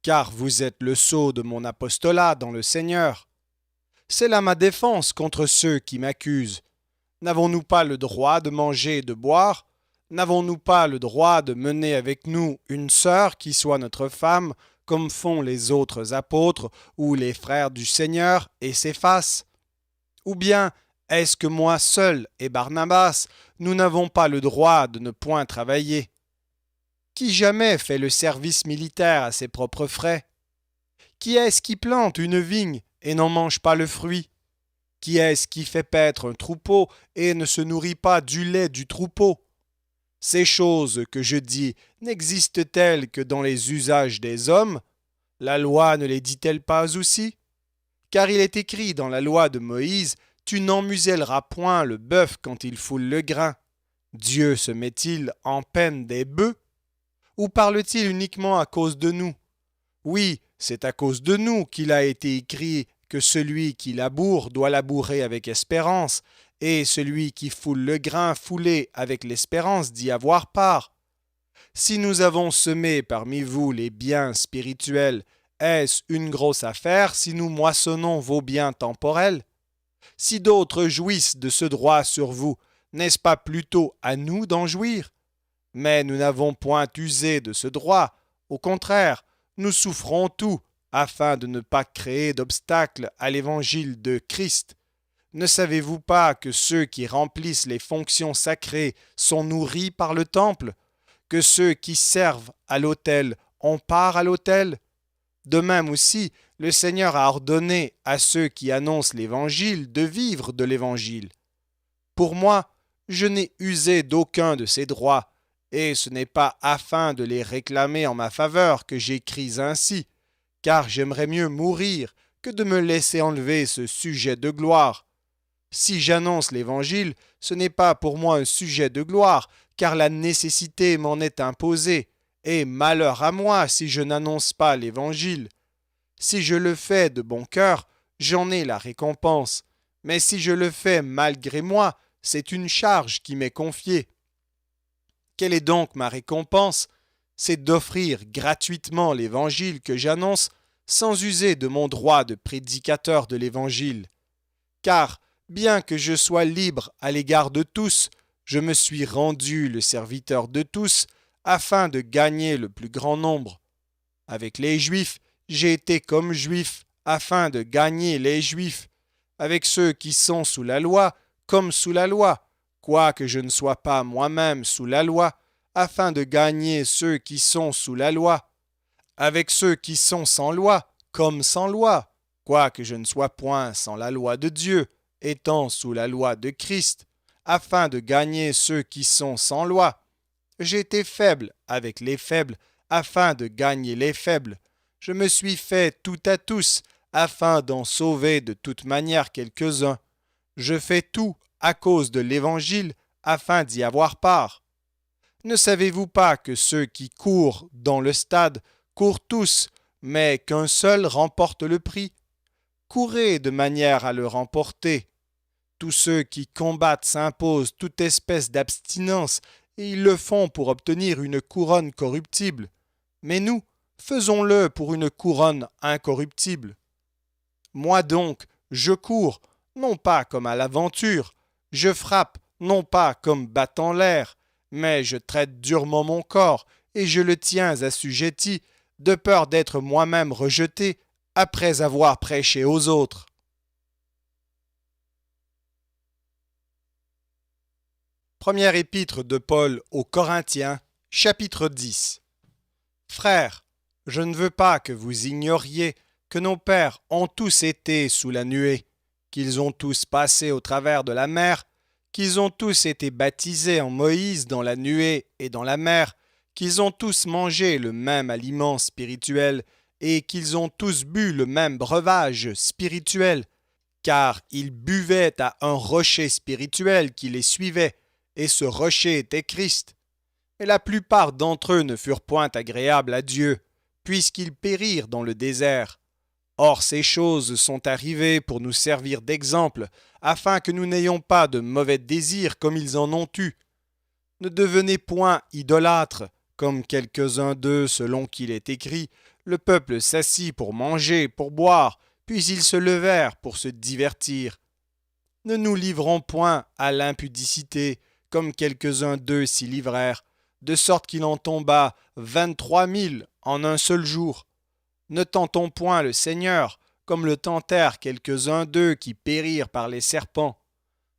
car vous êtes le sceau de mon apostolat dans le Seigneur. C'est là ma défense contre ceux qui m'accusent. N'avons-nous pas le droit de manger et de boire? N'avons-nous pas le droit de mener avec nous une sœur qui soit notre femme, comme font les autres apôtres ou les frères du Seigneur et Céphas? Ou bien est-ce que moi seul et Barnabas, nous n'avons pas le droit de ne point travailler? Qui jamais fait le service militaire à ses propres frais? Qui est-ce qui plante une vigne et n'en mange pas le fruit? Qui est-ce qui fait paître un troupeau et ne se nourrit pas du lait du troupeau? Ces choses que je dis n'existent-elles que dans les usages des hommes? La loi ne les dit-elle pas aussi? Car il est écrit dans la loi de Moïse, tu n'emmuselleras point le bœuf quand il foule le grain. Dieu se met-il en peine des bœufs? Ou parle-t-il uniquement à cause de nous? Oui, c'est à cause de nous qu'il a été écrit que celui qui laboure doit labourer avec espérance, et celui qui foule le grain foulé avec l'espérance d'y avoir part. Si nous avons semé parmi vous les biens spirituels, est-ce une grosse affaire si nous moissonnons vos biens temporels? Si d'autres jouissent de ce droit sur vous, n'est-ce pas plutôt à nous d'en jouir? Mais nous n'avons point usé de ce droit. Au contraire, nous souffrons tout, afin de ne pas créer d'obstacle à l'évangile de Christ. Ne savez-vous pas que ceux qui remplissent les fonctions sacrées sont nourris par le temple? Que ceux qui servent à l'autel ont part à l'autel? De même aussi, le Seigneur a ordonné à ceux qui annoncent l'Évangile de vivre de l'Évangile. Pour moi, je n'ai usé d'aucun de ces droits, et ce n'est pas afin de les réclamer en ma faveur que j'écris ainsi, car j'aimerais mieux mourir que de me laisser enlever ce sujet de gloire. Si j'annonce l'Évangile, ce n'est pas pour moi un sujet de gloire, car la nécessité m'en est imposée, et malheur à moi si je n'annonce pas l'Évangile. Si je le fais de bon cœur, j'en ai la récompense, Mais si je le fais malgré moi, c'est une charge qui m'est confiée. Quelle est donc ma récompense? C'est d'offrir gratuitement l'Évangile que j'annonce sans user de mon droit de prédicateur de l'Évangile. Car, bien que je sois libre à l'égard de tous, je me suis rendu le serviteur de tous afin de gagner le plus grand nombre. Avec les Juifs, j'ai été comme Juif afin de gagner les Juifs. Avec ceux qui sont sous la loi, comme sous la loi, quoique je ne sois pas moi-même sous la loi, afin de gagner ceux qui sont sous la loi. Avec ceux qui sont sans loi, comme sans loi, quoique je ne sois point sans la loi de Dieu, étant sous la loi de Christ, afin de gagner ceux qui sont sans loi. J'ai été faible avec les faibles, afin de gagner les faibles. Je me suis fait tout à tous, afin d'en sauver de toute manière quelques-uns. Je fais tout à cause de l'Évangile, afin d'y avoir part. Ne savez-vous pas que ceux qui courent dans le stade courent tous, mais qu'un seul remporte le prix? Courez de manière à le remporter. Tous ceux qui combattent s'imposent toute espèce d'abstinence, et ils le font pour obtenir une couronne corruptible. Mais nous, faisons-le pour une couronne incorruptible. Moi donc, je cours, non pas comme à l'aventure, je frappe, non pas comme battant l'air, mais je traite durement mon corps, et je le tiens assujetti, de peur d'être moi-même rejeté, après avoir prêché aux autres. Première épître de Paul aux Corinthiens, chapitre 10. Frères, je ne veux pas que vous ignoriez que nos pères ont tous été sous la nuée, qu'ils ont tous passé au travers de la mer, qu'ils ont tous été baptisés en Moïse dans la nuée et dans la mer, qu'ils ont tous mangé le même aliment spirituel et qu'ils ont tous bu le même breuvage spirituel, car ils buvaient à un rocher spirituel qui les suivait, et ce rocher était Christ. Et la plupart d'entre eux ne furent point agréables à Dieu, puisqu'ils périrent dans le désert. Or ces choses sont arrivées pour nous servir d'exemple, afin que nous n'ayons pas de mauvais désirs comme ils en ont eu. Ne devenez point idolâtres, comme quelques-uns d'eux, selon qu'il est écrit, le peuple s'assit pour manger, pour boire, puis ils se levèrent pour se divertir. Ne nous livrons point à l'impudicité, comme quelques-uns d'eux s'y livrèrent, de sorte qu'il en tomba 23 000 en un seul jour. Ne tentons point le Seigneur, comme le tentèrent quelques-uns d'eux qui périrent par les serpents.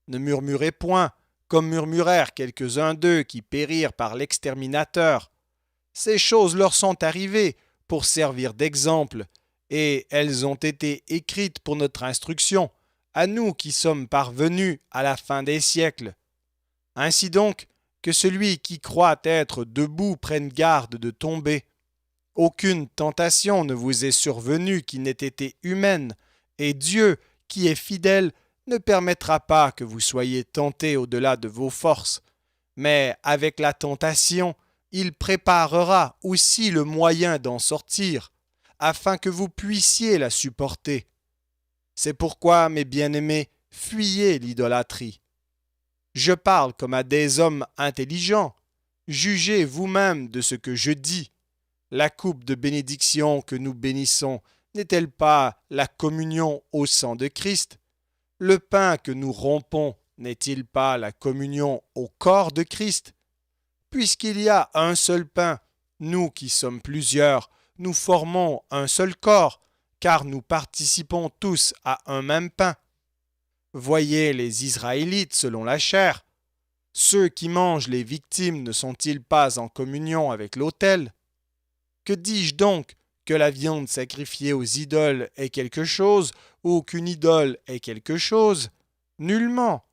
Ne murmurez point, comme murmurèrent quelques-uns d'eux qui périrent par l'exterminateur. Ces choses leur sont arrivées pour servir d'exemple, et elles ont été écrites pour notre instruction, à nous qui sommes parvenus à la fin des siècles. Ainsi donc, que celui qui croit être debout prenne garde de tomber. Aucune tentation ne vous est survenue qui n'ait été humaine, et Dieu, qui est fidèle, ne permettra pas que vous soyez tentés au-delà de vos forces. Mais avec la tentation, il préparera aussi le moyen d'en sortir, afin que vous puissiez la supporter. C'est pourquoi, mes bien-aimés, fuyez l'idolâtrie. Je parle comme à des hommes intelligents. Jugez vous-même de ce que je dis. La coupe de bénédiction que nous bénissons n'est-elle pas la communion au sang de Christ? Le pain que nous rompons n'est-il pas la communion au corps de Christ? Puisqu'il y a un seul pain, nous qui sommes plusieurs, nous formons un seul corps, car nous participons tous à un même pain. Voyez les Israélites selon la chair. Ceux qui mangent les victimes ne sont-ils pas en communion avec l'autel? Que dis-je donc? Que la viande sacrifiée aux idoles est quelque chose, ou qu'une idole est quelque chose? Nullement.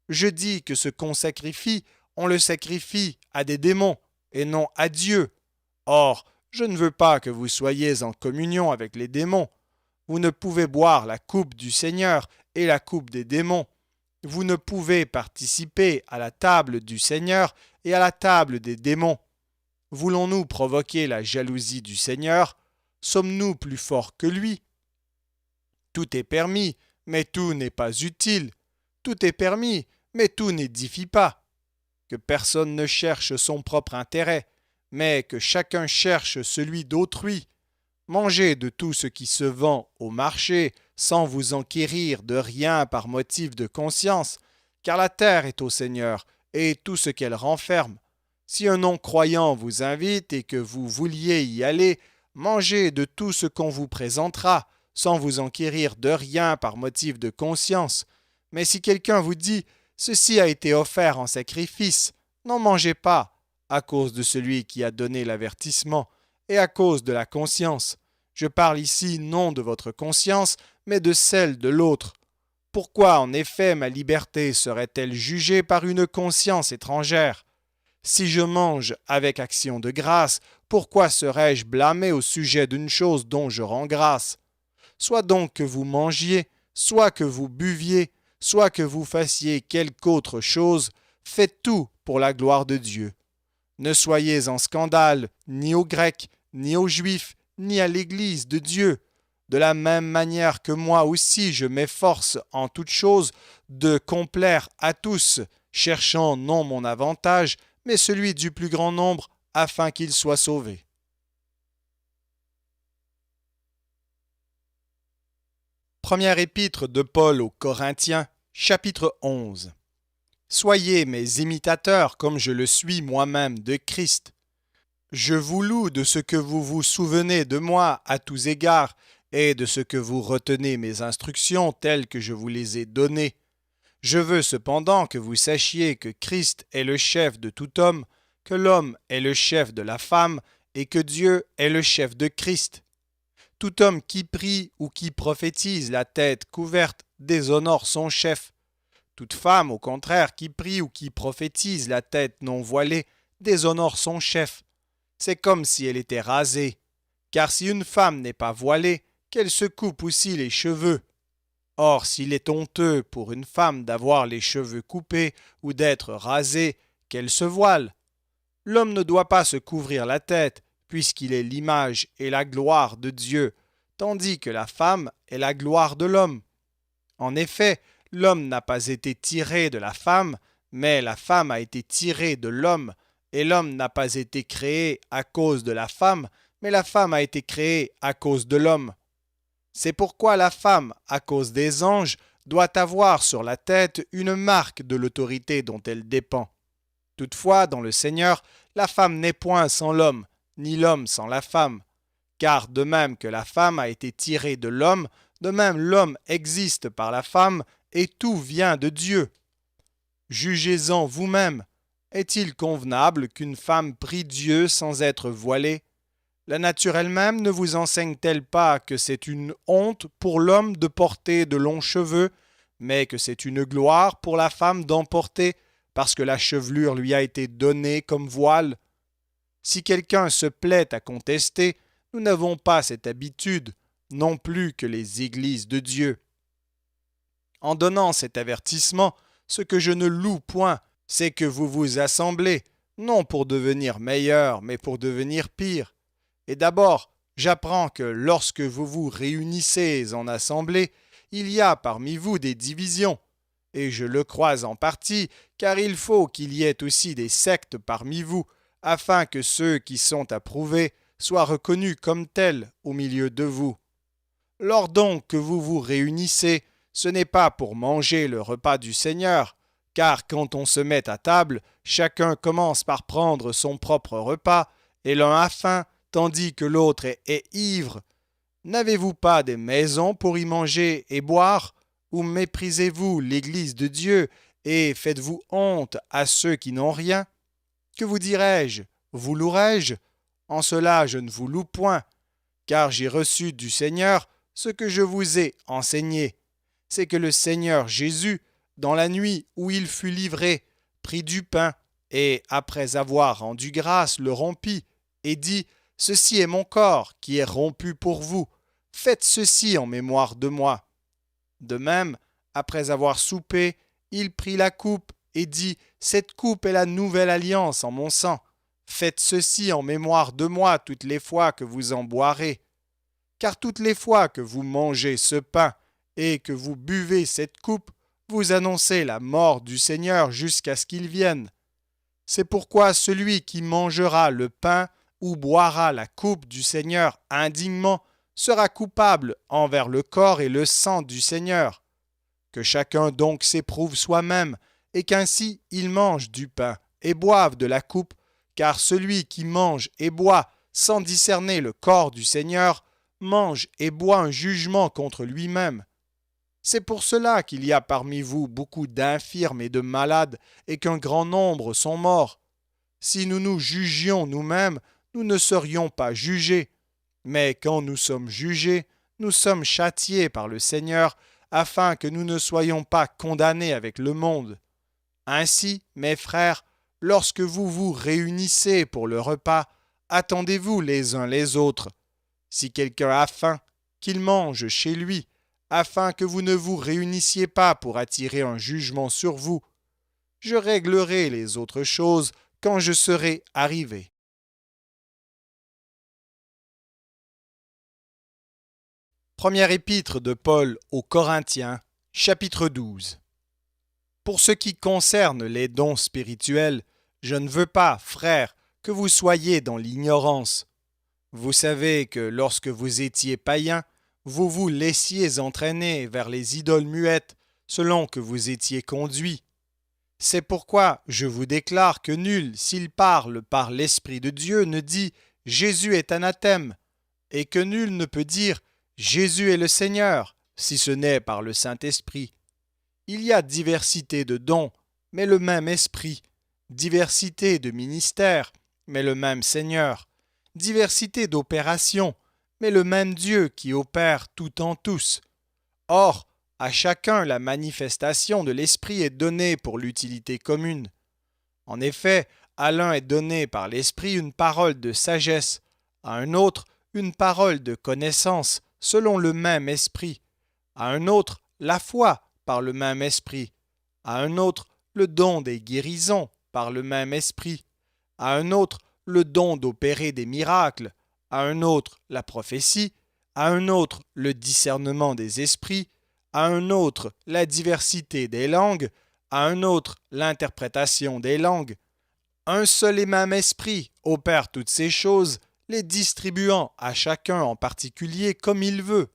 Je dis que ce qu'on sacrifie, on le sacrifie à des démons, et non à Dieu. Or, je ne veux pas que vous soyez en communion avec les démons. Vous ne pouvez boire la coupe du Seigneur et la coupe des démons. Vous ne pouvez participer à la table du Seigneur et à la table des démons. Voulons-nous provoquer la jalousie du Seigneur? Sommes-nous plus forts que lui? Tout est permis, mais tout n'est pas utile. Tout est permis, mais tout n'édifie pas. Que personne ne cherche son propre intérêt, mais que chacun cherche celui d'autrui. Mangez de tout ce qui se vend au marché, sans vous enquérir de rien par motif de conscience, car la terre est au Seigneur, et tout ce qu'elle renferme. Si un non-croyant vous invite et que vous vouliez y aller, mangez de tout ce qu'on vous présentera, sans vous enquérir de rien par motif de conscience. Mais si quelqu'un vous dit « Ceci a été offert en sacrifice », n'en mangez pas, à cause de celui qui a donné l'avertissement, et à cause de la conscience. Je parle ici non de votre conscience, mais de celle de l'autre. Pourquoi, en effet, ma liberté serait-elle jugée par une conscience étrangère? Si je mange avec action de grâce, pourquoi serais-je blâmé au sujet d'une chose dont je rends grâce? Soit donc que vous mangiez, soit que vous buviez, soit que vous fassiez quelque autre chose, faites tout pour la gloire de Dieu. Ne soyez en scandale ni aux Grecs, ni aux Juifs, ni à l'Église de Dieu. De la même manière que moi aussi je m'efforce en toutes choses de complaire à tous, cherchant non mon avantage, mais celui du plus grand nombre, afin qu'ils soient sauvés. Première épître de Paul aux Corinthiens, chapitre 11. Soyez mes imitateurs comme je le suis moi-même de Christ. Je vous loue de ce que vous vous souvenez de moi à tous égards et de ce que vous retenez mes instructions telles que je vous les ai données. Je veux cependant que vous sachiez que Christ est le chef de tout homme, que l'homme est le chef de la femme et que Dieu est le chef de Christ. Tout homme qui prie ou qui prophétise la tête couverte déshonore son chef. Toute femme, au contraire, qui prie ou qui prophétise la tête non voilée déshonore son chef. C'est comme si elle était rasée. Car si une femme n'est pas voilée, qu'elle se coupe aussi les cheveux. Or, s'il est honteux pour une femme d'avoir les cheveux coupés ou d'être rasée, qu'elle se voile. L'homme ne doit pas se couvrir la tête, puisqu'il est l'image et la gloire de Dieu, tandis que la femme est la gloire de l'homme. En effet, l'homme n'a pas été tiré de la femme, mais la femme a été tirée de l'homme, et l'homme n'a pas été créé à cause de la femme, mais la femme a été créée à cause de l'homme. C'est pourquoi la femme, à cause des anges, doit avoir sur la tête une marque de l'autorité dont elle dépend. Toutefois, dans le Seigneur, la femme n'est point sans l'homme, ni l'homme sans la femme. Car de même que la femme a été tirée de l'homme, de même l'homme existe par la femme, et tout vient de Dieu. Jugez-en vous-même. Est-il convenable qu'une femme prie Dieu sans être voilée? La nature elle-même ne vous enseigne-t-elle pas que c'est une honte pour l'homme de porter de longs cheveux, mais que c'est une gloire pour la femme d'en porter, parce que la chevelure lui a été donnée comme voile? Si quelqu'un se plaît à contester, nous n'avons pas cette habitude, non plus que les églises de Dieu. En donnant cet avertissement, ce que je ne loue point, c'est que vous vous assemblez, non pour devenir meilleur, mais pour devenir pire. Et d'abord, j'apprends que lorsque vous vous réunissez en assemblée, il y a parmi vous des divisions. Et je le crois en partie, car il faut qu'il y ait aussi des sectes parmi vous, afin que ceux qui sont approuvés soient reconnus comme tels au milieu de vous. Lors donc que vous vous réunissez, ce n'est pas pour manger le repas du Seigneur, car quand on se met à table, chacun commence par prendre son propre repas, et l'un a faim, tandis que l'autre est ivre. N'avez-vous pas des maisons pour y manger et boire? Ou méprisez-vous l'Église de Dieu et faites-vous honte à ceux qui n'ont rien? Que vous dirai-je? Vous louerai-je? En cela je ne vous loue point, car j'ai reçu du Seigneur ce que je vous ai enseigné. C'est que le Seigneur Jésus, dans la nuit où il fut livré, prit du pain et, après avoir rendu grâce, le rompit et dit: « Ceci est mon corps qui est rompu pour vous. Faites ceci en mémoire de moi. » De même, après avoir soupé, il prit la coupe et dit: « Cette coupe est la nouvelle alliance en mon sang. Faites ceci en mémoire de moi toutes les fois que vous en boirez. Car toutes les fois que vous mangez ce pain et que vous buvez cette coupe, vous annoncez la mort du Seigneur jusqu'à ce qu'il vienne. C'est pourquoi celui qui mangera le pain ou boira la coupe du Seigneur indignement sera coupable envers le corps et le sang du Seigneur. Que chacun donc s'éprouve soi-même, et qu'ainsi il mange du pain et boive de la coupe, car celui qui mange et boit sans discerner le corps du Seigneur mange et boit un jugement contre lui-même. C'est pour cela qu'il y a parmi vous beaucoup d'infirmes et de malades, et qu'un grand nombre sont morts. Si nous nous jugions nous-mêmes, nous ne serions pas jugés. Mais quand nous sommes jugés, nous sommes châtiés par le Seigneur, afin que nous ne soyons pas condamnés avec le monde. Ainsi, mes frères, lorsque vous vous réunissez pour le repas, attendez-vous les uns les autres. Si quelqu'un a faim, qu'il mange chez lui, afin que vous ne vous réunissiez pas pour attirer un jugement sur vous. Je réglerai les autres choses quand je serai arrivé. Première épître de Paul aux Corinthiens, chapitre 12. Pour ce qui concerne les dons spirituels, je ne veux pas, frères, que vous soyez dans l'ignorance. Vous savez que lorsque vous étiez païens, vous vous laissiez entraîner vers les idoles muettes, selon que vous étiez conduits. C'est pourquoi je vous déclare que nul, s'il parle par l'Esprit de Dieu, ne dit « Jésus est anathème », et que nul ne peut dire « Jésus est le Seigneur », si ce n'est par le Saint-Esprit. Il y a diversité de dons, mais le même Esprit, diversité de ministères, mais le même Seigneur, diversité d'opérations, mais le même Dieu qui opère tout en tous. Or, à chacun la manifestation de l'Esprit est donnée pour l'utilité commune. En effet, à l'un est donnée par l'Esprit une parole de sagesse, à un autre une parole de connaissance, selon le même Esprit, à un autre la foi par le même Esprit, à un autre le don des guérisons par le même Esprit, à un autre le don d'opérer des miracles, à un autre la prophétie, à un autre le discernement des esprits, à un autre la diversité des langues, à un autre l'interprétation des langues. Un seul et même esprit opère toutes ces choses, les distribuant à chacun en particulier comme il veut.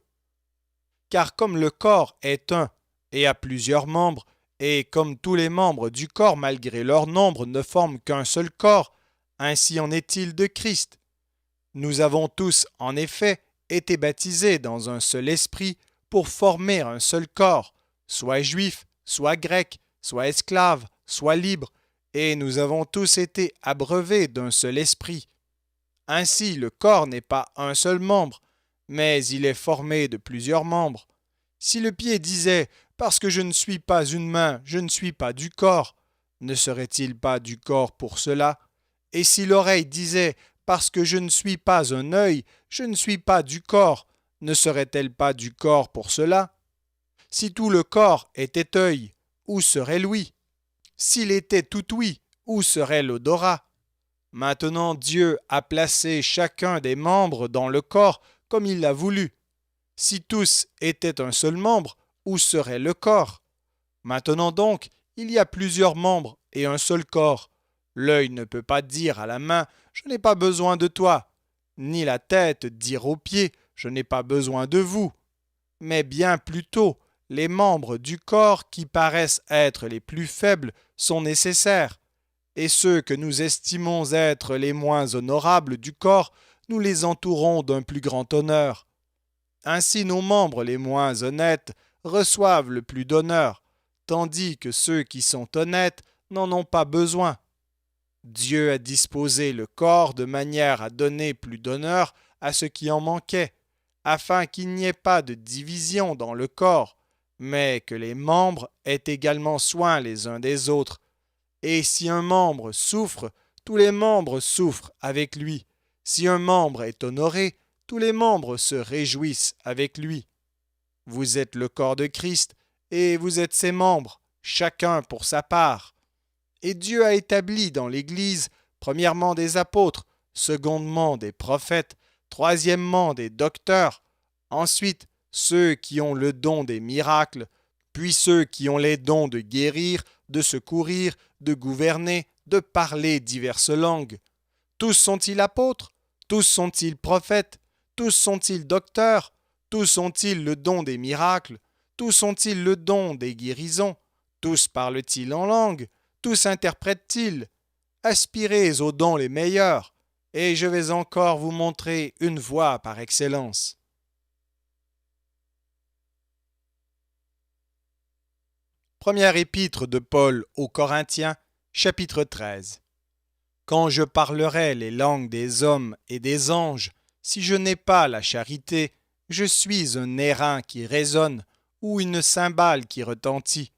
Car comme le corps est un et a plusieurs membres, et comme tous les membres du corps malgré leur nombre ne forment qu'un seul corps, ainsi en est-il de Christ. Nous avons tous, en effet, été baptisés dans un seul esprit pour former un seul corps, soit juif, soit grec, soit esclave, soit libre, et nous avons tous été abreuvés d'un seul esprit. Ainsi, le corps n'est pas un seul membre, mais il est formé de plusieurs membres. Si le pied disait « Parce que je ne suis pas une main, je ne suis pas du corps », ne serait-il pas du corps pour cela? Et si l'oreille disait « Parce que je ne suis pas un œil, je ne suis pas du corps », ne serait-elle pas du corps pour cela? Si tout le corps était œil, où serait l'ouïe? S'il était tout ouïe, où serait l'odorat? Maintenant Dieu a placé chacun des membres dans le corps comme il l'a voulu. Si tous étaient un seul membre, où serait le corps? Maintenant donc, il y a plusieurs membres et un seul corps. L'œil ne peut pas dire à la main « Je n'ai pas besoin de toi », ni la tête dire aux pieds « Je n'ai pas besoin de vous », mais bien plutôt les membres du corps qui paraissent être les plus faibles sont nécessaires, et ceux que nous estimons être les moins honorables du corps, nous les entourons d'un plus grand honneur. Ainsi nos membres les moins honnêtes reçoivent le plus d'honneur, tandis que ceux qui sont honnêtes n'en ont pas besoin. Dieu a disposé le corps de manière à donner plus d'honneur à ce qui en manquait, afin qu'il n'y ait pas de division dans le corps, mais que les membres aient également soin les uns des autres. Et si un membre souffre, tous les membres souffrent avec lui. Si un membre est honoré, tous les membres se réjouissent avec lui. Vous êtes le corps de Christ, et vous êtes ses membres, chacun pour sa part. Et Dieu a établi dans l'Église, premièrement des apôtres, secondement des prophètes, troisièmement des docteurs, ensuite ceux qui ont le don des miracles, puis ceux qui ont les dons de guérir, de secourir, de gouverner, de parler diverses langues. Tous sont-ils apôtres? Tous sont-ils prophètes? Tous sont-ils docteurs? Tous ont-ils le don des miracles? Tous ont-ils le don des guérisons? Tous parlent-ils en langue? Tous interprètent-ils? Aspirez aux dons les meilleurs, et je vais encore vous montrer une voie par excellence. Première épître de Paul aux Corinthiens, chapitre 13. Quand je parlerai les langues des hommes et des anges, si je n'ai pas la charité, je suis un airain qui résonne ou une cymbale qui retentit.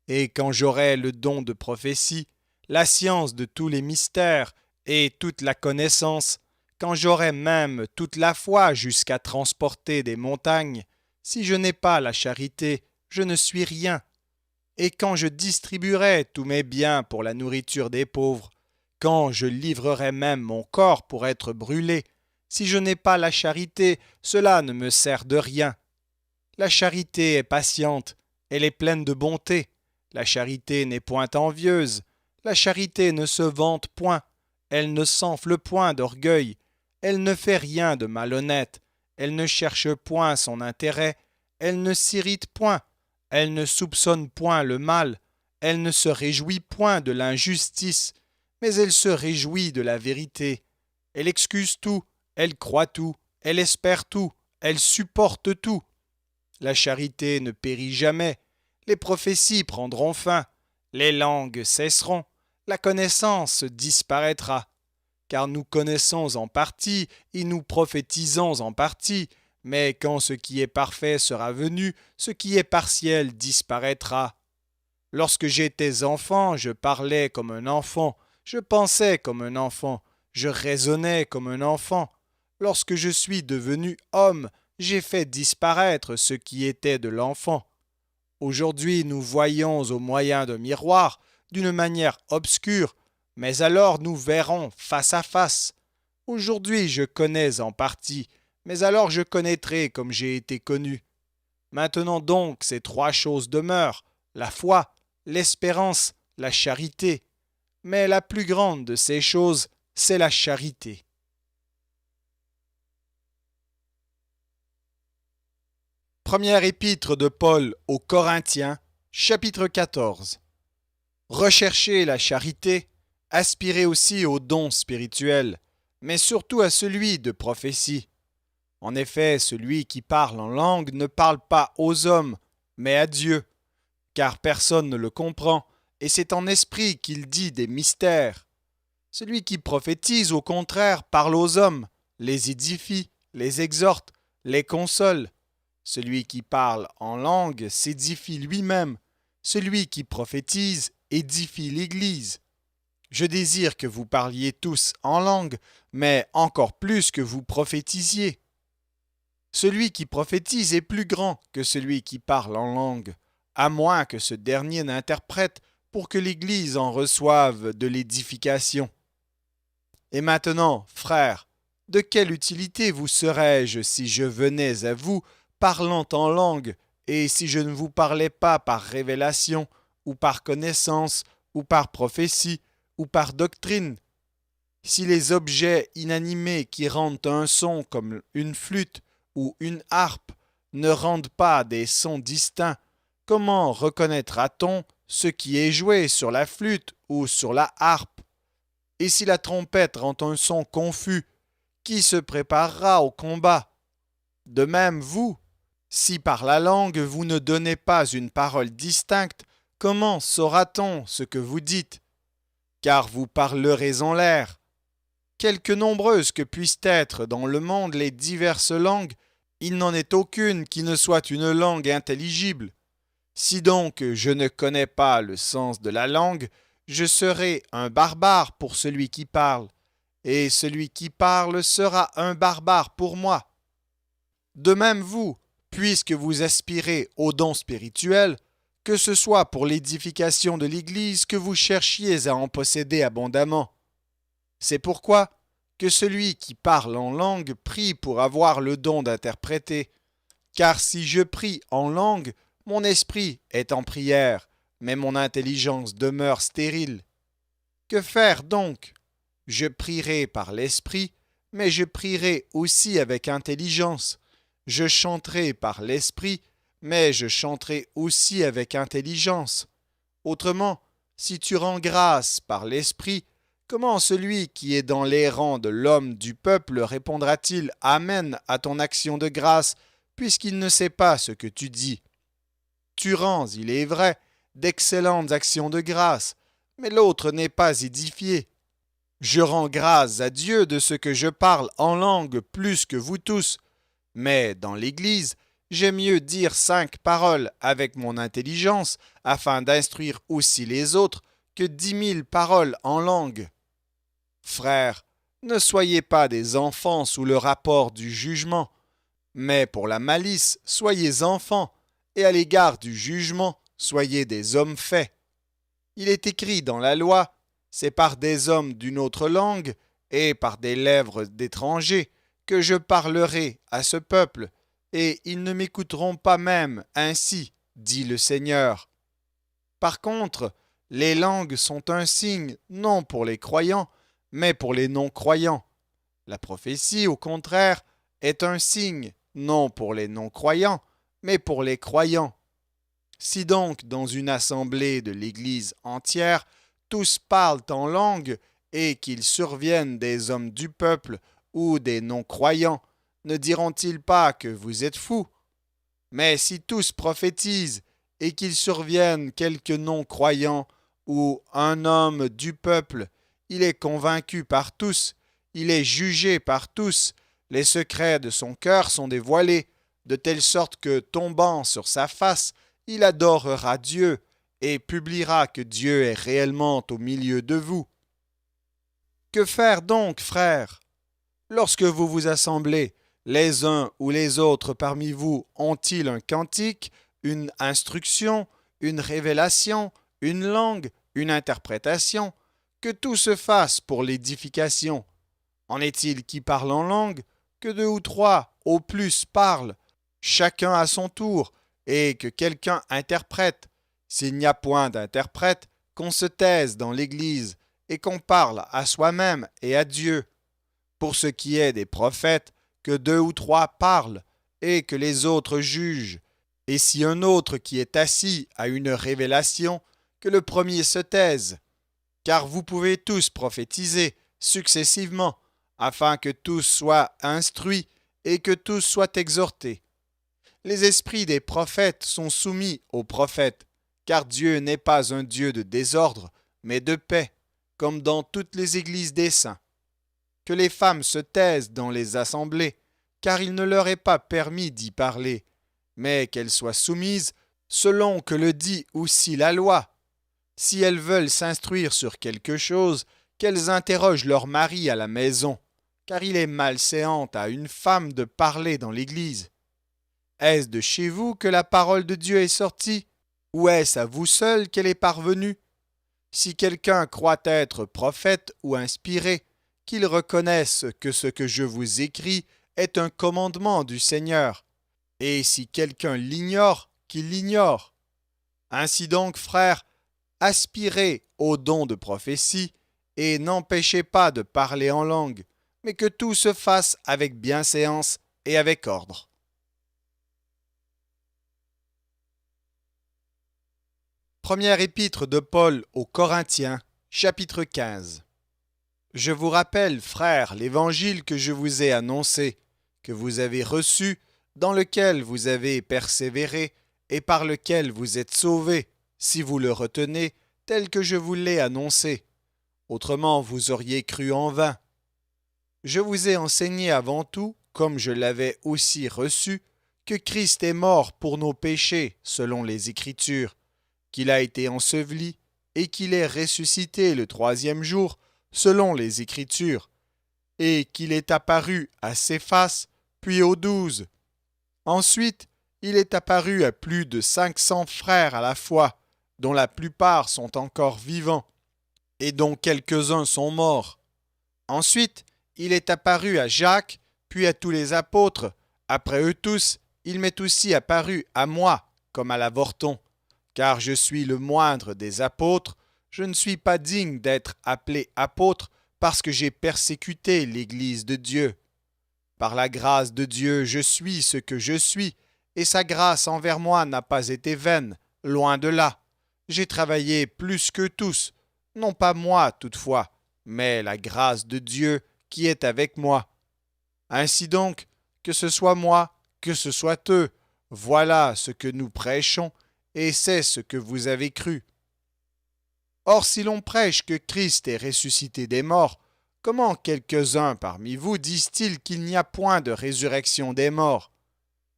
Et quand j'aurai le don de prophétie, la science de tous les mystères et toute la connaissance, quand j'aurai même toute la foi jusqu'à transporter des montagnes, si je n'ai pas la charité, je ne suis rien. Et quand je distribuerai tous mes biens pour la nourriture des pauvres, quand je livrerai même mon corps pour être brûlé, si je n'ai pas la charité, cela ne me sert de rien. La charité est patiente, elle est pleine de bonté. La charité n'est point envieuse, la charité ne se vante point, elle ne s'enfle point d'orgueil, elle ne fait rien de malhonnête, elle ne cherche point son intérêt, elle ne s'irrite point, elle ne soupçonne point le mal, elle ne se réjouit point de l'injustice, mais elle se réjouit de la vérité. Elle excuse tout, elle croit tout, elle espère tout, elle supporte tout. La charité ne périt jamais, les prophéties prendront fin, les langues cesseront, la connaissance disparaîtra. Car nous connaissons en partie et nous prophétisons en partie, mais quand ce qui est parfait sera venu, ce qui est partiel disparaîtra. Lorsque j'étais enfant, je parlais comme un enfant, je pensais comme un enfant, je raisonnais comme un enfant. Lorsque je suis devenu homme, j'ai fait disparaître ce qui était de l'enfant. Aujourd'hui, nous voyons au moyen d'un miroir, d'une manière obscure, mais alors nous verrons face à face. Aujourd'hui, je connais en partie, mais alors je connaîtrai comme j'ai été connu. Maintenant donc, ces trois choses demeurent, la foi, l'espérance, la charité. Mais la plus grande de ces choses, c'est la charité. Première épître de Paul aux Corinthiens, chapitre 14. Recherchez la charité, aspirez aussi aux dons spirituels, mais surtout à celui de prophétie. En effet, celui qui parle en langue ne parle pas aux hommes, mais à Dieu, car personne ne le comprend, et c'est en esprit qu'il dit des mystères. Celui qui prophétise, au contraire, parle aux hommes, les édifie, les exhorte, les console. Celui qui parle en langue s'édifie lui-même. Celui qui prophétise édifie l'Église. Je désire que vous parliez tous en langue, mais encore plus que vous prophétisiez. Celui qui prophétise est plus grand que celui qui parle en langue, à moins que ce dernier n'interprète pour que l'Église en reçoive de l'édification. Et maintenant, frères, de quelle utilité vous serais-je si je venais à vous parlant en langue, et si je ne vous parlais pas par révélation, ou par connaissance, ou par prophétie, ou par doctrine? Si les objets inanimés qui rendent un son comme une flûte ou une harpe ne rendent pas des sons distincts, comment reconnaîtra-t-on ce qui est joué sur la flûte ou sur la harpe? Et si la trompette rend un son confus, qui se préparera au combat? De même, vous, si par la langue vous ne donnez pas une parole distincte, comment saura-t-on ce que vous dites? Car vous parlerez en l'air. Quelque nombreuses que puissent être dans le monde les diverses langues, il n'en est aucune qui ne soit une langue intelligible. Si donc je ne connais pas le sens de la langue, je serai un barbare pour celui qui parle, et celui qui parle sera un barbare pour moi. De même vous, puisque vous aspirez aux dons spirituels, que ce soit pour l'édification de l'Église que vous cherchiez à en posséder abondamment. C'est pourquoi que celui qui parle en langue prie pour avoir le don d'interpréter, Car si je prie en langue, mon esprit est en prière, mais mon intelligence demeure stérile. Que faire donc? Je prierai par l'esprit, mais je prierai aussi avec intelligence. Je chanterai par l'esprit, mais je chanterai aussi avec intelligence. Autrement, si tu rends grâce par l'esprit, comment celui qui est dans les rangs de l'homme du peuple répondra-t-il Amen à ton action de grâce, puisqu'il ne sait pas ce que tu dis? Tu rends, il est vrai, d'excellentes actions de grâce, mais l'autre n'est pas édifié. Je rends grâce à Dieu de ce que je parle en langue plus que vous tous, mais dans l'Église, j'aime mieux dire 5 paroles avec mon intelligence afin d'instruire aussi les autres que 10 000 paroles en langue. Frères, ne soyez pas des enfants sous le rapport du jugement, mais pour la malice, soyez enfants, et à l'égard du jugement, soyez des hommes faits. Il est écrit dans la loi, c'est par des hommes d'une autre langue et par des lèvres d'étrangers que je parlerai à ce peuple, et ils ne m'écouteront pas même ainsi, dit le Seigneur. Par contre, les langues sont un signe non pour les croyants, mais pour les non-croyants. La prophétie, au contraire, est un signe non pour les non-croyants, mais pour les croyants. Si donc, dans une assemblée de l'Église entière, tous parlent en langue, et qu'il survienne des hommes du peuple ou des non-croyants, ne diront-ils pas que vous êtes fous? Mais si tous prophétisent, et qu'il survienne quelques non-croyants ou un homme du peuple, il est convaincu par tous, il est jugé par tous, les secrets de son cœur sont dévoilés, de telle sorte que, tombant sur sa face, il adorera Dieu et publiera que Dieu est réellement au milieu de vous. Que faire donc, frères? Lorsque vous vous assemblez, les uns ou les autres parmi vous ont-ils un cantique, une instruction, une révélation, une langue, une interprétation? Que tout se fasse pour l'édification. En est-il qui parle en langue? Que 2 ou 3 au plus parlent, chacun à son tour, et que quelqu'un interprète. S'il n'y a point d'interprète, qu'on se taise dans l'Église, et qu'on parle à soi-même et à Dieu. Pour ce qui est des prophètes, que 2 ou 3 parlent, et que les autres jugent. Et si un autre qui est assis a une révélation, que le premier se taise. Car vous pouvez tous prophétiser successivement, afin que tous soient instruits et que tous soient exhortés. Les esprits des prophètes sont soumis aux prophètes, car Dieu n'est pas un Dieu de désordre, mais de paix, comme dans toutes les églises des saints. Que les femmes se taisent dans les assemblées, car il ne leur est pas permis d'y parler, mais qu'elles soient soumises selon que le dit aussi la loi. Si elles veulent s'instruire sur quelque chose, qu'elles interrogent leur mari à la maison, car il est malséant à une femme de parler dans l'Église. Est-ce de chez vous que la parole de Dieu est sortie, ou est-ce à vous seul qu'elle est parvenue? Si quelqu'un croit être prophète ou inspiré, qu'il reconnaisse que ce que je vous écris est un commandement du Seigneur. Et si quelqu'un l'ignore, qu'il l'ignore. Ainsi donc, frères, aspirez au don de prophétie, et n'empêchez pas de parler en langue, mais que tout se fasse avec bienséance et avec ordre. Première épître de Paul aux Corinthiens, chapitre 15. Je vous rappelle, frères, l'évangile que je vous ai annoncé, que vous avez reçu, dans lequel vous avez persévéré, et par lequel vous êtes sauvés, si vous le retenez, tel que je vous l'ai annoncé. Autrement, vous auriez cru en vain. Je vous ai enseigné avant tout, comme je l'avais aussi reçu, que Christ est mort pour nos péchés, selon les Écritures, qu'il a été enseveli, et qu'il est ressuscité le 3e jour, selon les Écritures, et qu'il est apparu à Céphas, puis aux 12. Ensuite, il est apparu à plus de 500 frères à la fois, dont la plupart sont encore vivants, et dont quelques-uns sont morts. Ensuite, il est apparu à Jacques, puis à tous les apôtres. Après eux tous, il m'est aussi apparu à moi comme à l'avorton, car je suis le moindre des apôtres, je ne suis pas digne d'être appelé apôtre parce que j'ai persécuté l'Église de Dieu. Par la grâce de Dieu, je suis ce que je suis, et sa grâce envers moi n'a pas été vaine, loin de là. J'ai travaillé plus que tous, non pas moi toutefois, mais la grâce de Dieu qui est avec moi. Ainsi donc, que ce soit moi, que ce soit eux, voilà ce que nous prêchons, et c'est ce que vous avez cru. Or, si l'on prêche que Christ est ressuscité des morts, comment quelques-uns parmi vous disent-ils qu'il n'y a point de résurrection des morts?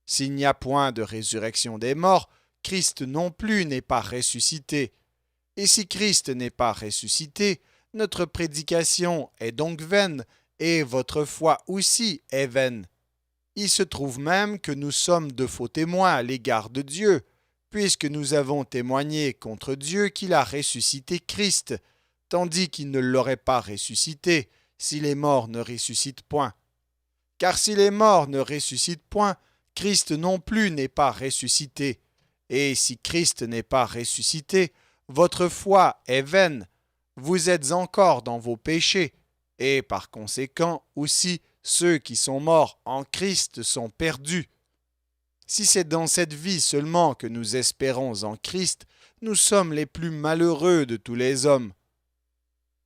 S'il n'y a point de résurrection des morts, Christ non plus n'est pas ressuscité. Et si Christ n'est pas ressuscité, notre prédication est donc vaine, et votre foi aussi est vaine. Il se trouve même que nous sommes de faux témoins à l'égard de Dieu, puisque nous avons témoigné contre Dieu qu'il a ressuscité Christ, tandis qu'il ne l'aurait pas ressuscité si les morts ne ressuscitent point. Car si les morts ne ressuscitent point, Christ non plus n'est pas ressuscité. Et si Christ n'est pas ressuscité, votre foi est vaine, vous êtes encore dans vos péchés, et par conséquent aussi ceux qui sont morts en Christ sont perdus. Si c'est dans cette vie seulement que nous espérons en Christ, nous sommes les plus malheureux de tous les hommes.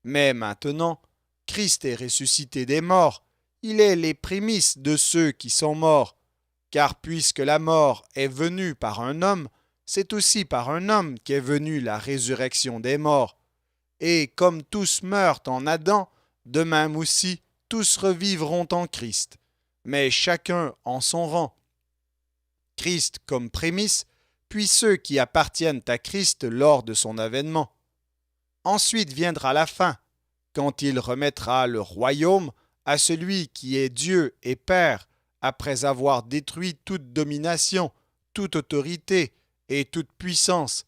Mais maintenant, Christ est ressuscité des morts, il est les prémices de ceux qui sont morts, car puisque la mort est venue par un homme, c'est aussi par un homme qu'est venue la résurrection des morts. Et comme tous meurent en Adam, de même aussi tous revivront en Christ, mais chacun en son rang. Christ comme prémisse, puis ceux qui appartiennent à Christ lors de son avènement. Ensuite viendra la fin, quand il remettra le royaume à celui qui est Dieu et Père, après avoir détruit toute domination, toute autorité et toute puissance,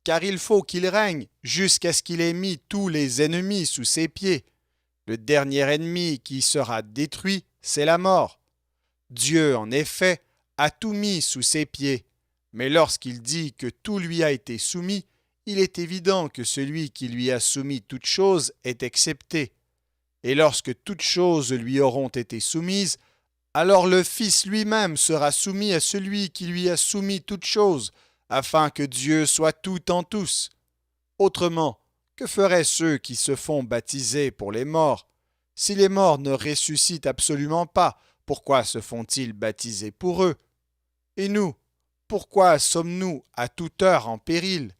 car il faut qu'il règne jusqu'à ce qu'il ait mis tous les ennemis sous ses pieds. Le dernier ennemi qui sera détruit, c'est la mort. Dieu, en effet, a tout mis sous ses pieds, mais lorsqu'il dit que tout lui a été soumis, il est évident que celui qui lui a soumis toutes choses est excepté. Et lorsque toutes choses lui auront été soumises, alors le Fils lui-même sera soumis à celui qui lui a soumis toutes choses, afin que Dieu soit tout en tous. Autrement, que feraient ceux qui se font baptiser pour les morts? Si les morts ne ressuscitent absolument pas, pourquoi se font-ils baptiser pour eux? Et nous, pourquoi sommes-nous à toute heure en péril?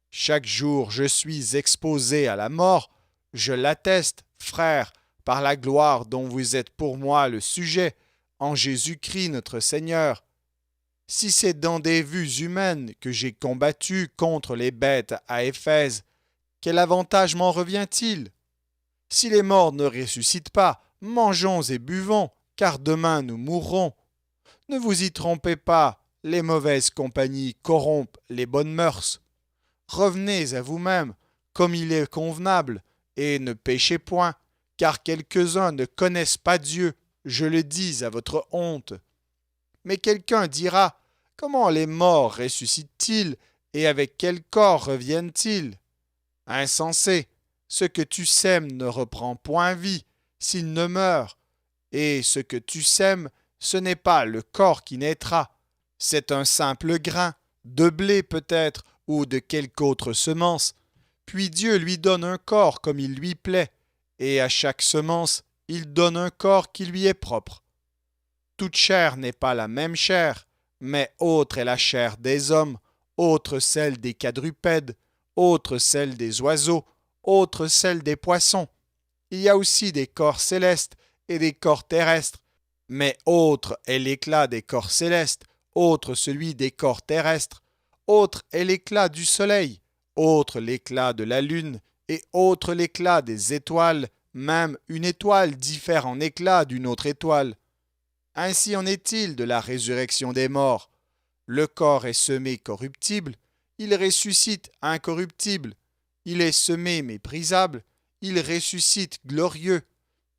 Chaque jour je suis exposé à la mort, je l'atteste, frères, par la gloire dont vous êtes pour moi le sujet, en Jésus-Christ notre Seigneur. Si c'est dans des vues humaines que j'ai combattu contre les bêtes à Éphèse, quel avantage m'en revient-il? Si les morts ne ressuscitent pas, mangeons et buvons, car demain nous mourrons. Ne vous y trompez pas, les mauvaises compagnies corrompent les bonnes mœurs. Revenez à vous-même, comme il est convenable, et ne péchez point, car quelques-uns ne connaissent pas Dieu, je le dis à votre honte. Mais quelqu'un dira, comment les morts ressuscitent-ils, et avec quel corps reviennent-ils? Insensé, ce que tu sèmes ne reprend point vie, s'il ne meurt, et ce que tu sèmes, ce n'est pas le corps qui naîtra, c'est un simple grain, de blé peut-être, ou de quelque autre semence, puis Dieu lui donne un corps comme il lui plaît, et à chaque semence, il donne un corps qui lui est propre. Toute chair n'est pas la même chair, mais autre est la chair des hommes, autre celle des quadrupèdes, autre celle des oiseaux, autre celle des poissons. Il y a aussi des corps célestes et des corps terrestres, mais autre est l'éclat des corps célestes, autre celui des corps terrestres, autre est l'éclat du soleil, autre l'éclat de la lune, et autre l'éclat des étoiles, même une étoile diffère en éclat d'une autre étoile. Ainsi en est-il de la résurrection des morts. Le corps est semé corruptible, il ressuscite incorruptible. Il est semé méprisable, il ressuscite glorieux.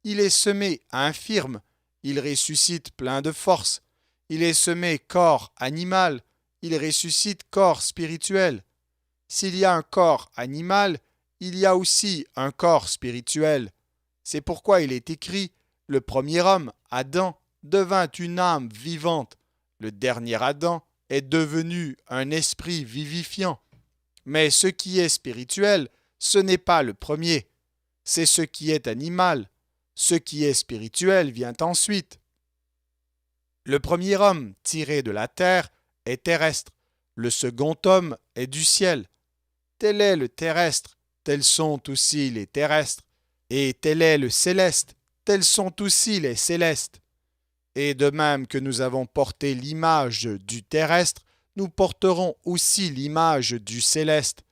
Il est semé infirme, il ressuscite plein de force. il est semé corps animal, il ressuscite corps spirituel. S'il y a un corps animal, il y a aussi un corps spirituel. C'est pourquoi il est écrit, le premier homme, Adam, devint une âme vivante. Le dernier Adam est devenu un esprit vivifiant. Mais ce qui est spirituel, ce n'est pas le premier. C'est ce qui est animal. Ce qui est spirituel vient ensuite. Le premier homme tiré de la terre est terrestre. Le second homme est du ciel. Tel est le terrestre, tels sont aussi les terrestres. Et tel est le céleste, tels sont aussi les célestes. Et de même que nous avons porté l'image du terrestre, nous porterons aussi l'image du céleste.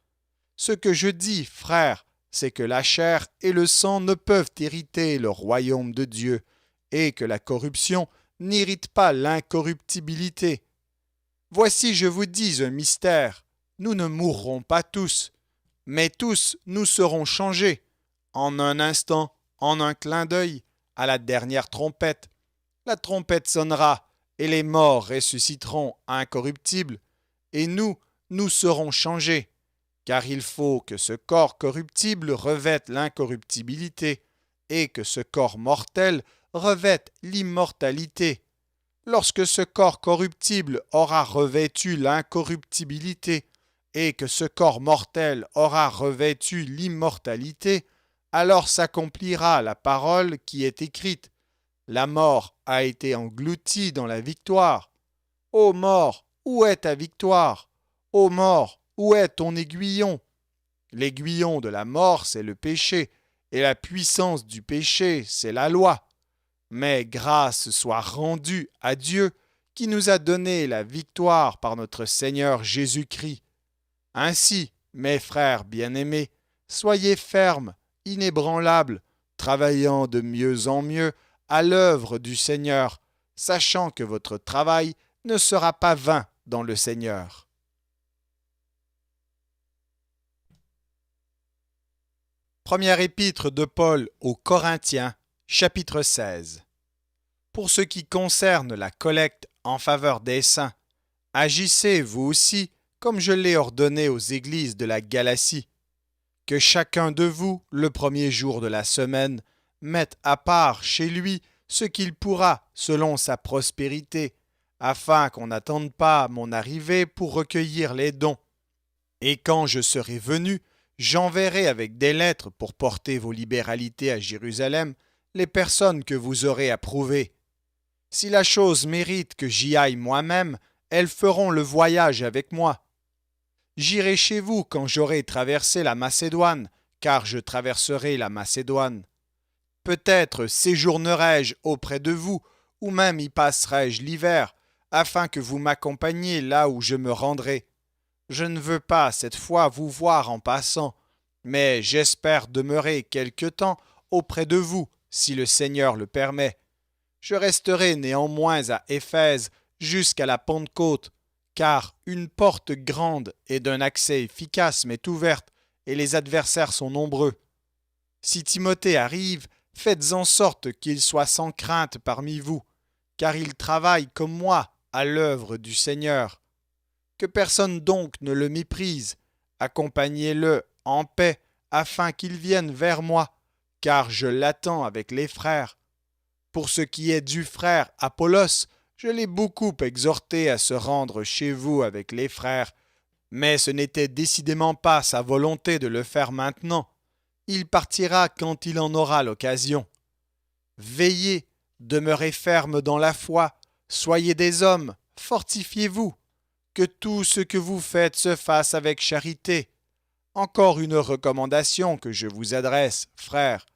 Ce que je dis, frères, c'est que la chair et le sang ne peuvent hériter le royaume de Dieu, et que la corruption n'hérite pas l'incorruptibilité. Voici, je vous dis un mystère, nous ne mourrons pas tous, mais tous nous serons changés, en un instant, en un clin d'œil, à la dernière trompette. La trompette sonnera, et les morts ressusciteront incorruptibles, et nous serons changés, car il faut que ce corps corruptible revête l'incorruptibilité, et que ce corps mortel revête l'immortalité. Lorsque ce corps corruptible aura revêtu l'incorruptibilité, et que ce corps mortel aura revêtu l'immortalité, alors s'accomplira la parole qui est écrite. La mort a été engloutie dans la victoire. Ô mort, où est ta victoire? Ô mort, où est ton aiguillon? L'aiguillon de la mort, c'est le péché, et la puissance du péché, c'est la loi. Mais grâce soit rendue à Dieu, qui nous a donné la victoire par notre Seigneur Jésus-Christ. Ainsi, mes frères bien-aimés, soyez fermes, inébranlables, travaillant de mieux en mieux à l'œuvre du Seigneur, sachant que votre travail ne sera pas vain dans le Seigneur. Première épître de Paul aux Corinthiens, chapitre 16. Pour ce qui concerne la collecte en faveur des saints, agissez vous aussi comme je l'ai ordonné aux églises de la Galatie, que chacun de vous, le premier jour de la semaine, mette à part chez lui ce qu'il pourra selon sa prospérité, afin qu'on n'attende pas mon arrivée pour recueillir les dons. Et quand je serai venu, j'enverrai avec des lettres pour porter vos libéralités à Jérusalem les personnes que vous aurez approuvées. Si la chose mérite que j'y aille moi-même, elles feront le voyage avec moi. J'irai chez vous quand j'aurai traversé la Macédoine, car je traverserai la Macédoine. Peut-être séjournerai-je auprès de vous, ou même y passerai-je l'hiver, afin que vous m'accompagniez là où je me rendrai. Je ne veux pas cette fois vous voir en passant, mais j'espère demeurer quelque temps auprès de vous, si le Seigneur le permet. Je resterai néanmoins à Éphèse jusqu'à la Pentecôte, car une porte grande et d'un accès efficace m'est ouverte, et les adversaires sont nombreux. Si Timothée arrive, faites en sorte qu'il soit sans crainte parmi vous, car il travaille comme moi à l'œuvre du Seigneur. Que personne donc ne le méprise, accompagnez-le en paix, afin qu'il vienne vers moi, car je l'attends avec les frères. Pour ce qui est du frère Apollos, je l'ai beaucoup exhorté à se rendre chez vous avec les frères, mais ce n'était décidément pas sa volonté de le faire maintenant. Il partira quand il en aura l'occasion. Veillez, demeurez fermes dans la foi, soyez des hommes, fortifiez-vous. Que tout ce que vous faites se fasse avec charité. Encore une recommandation que je vous adresse, frères.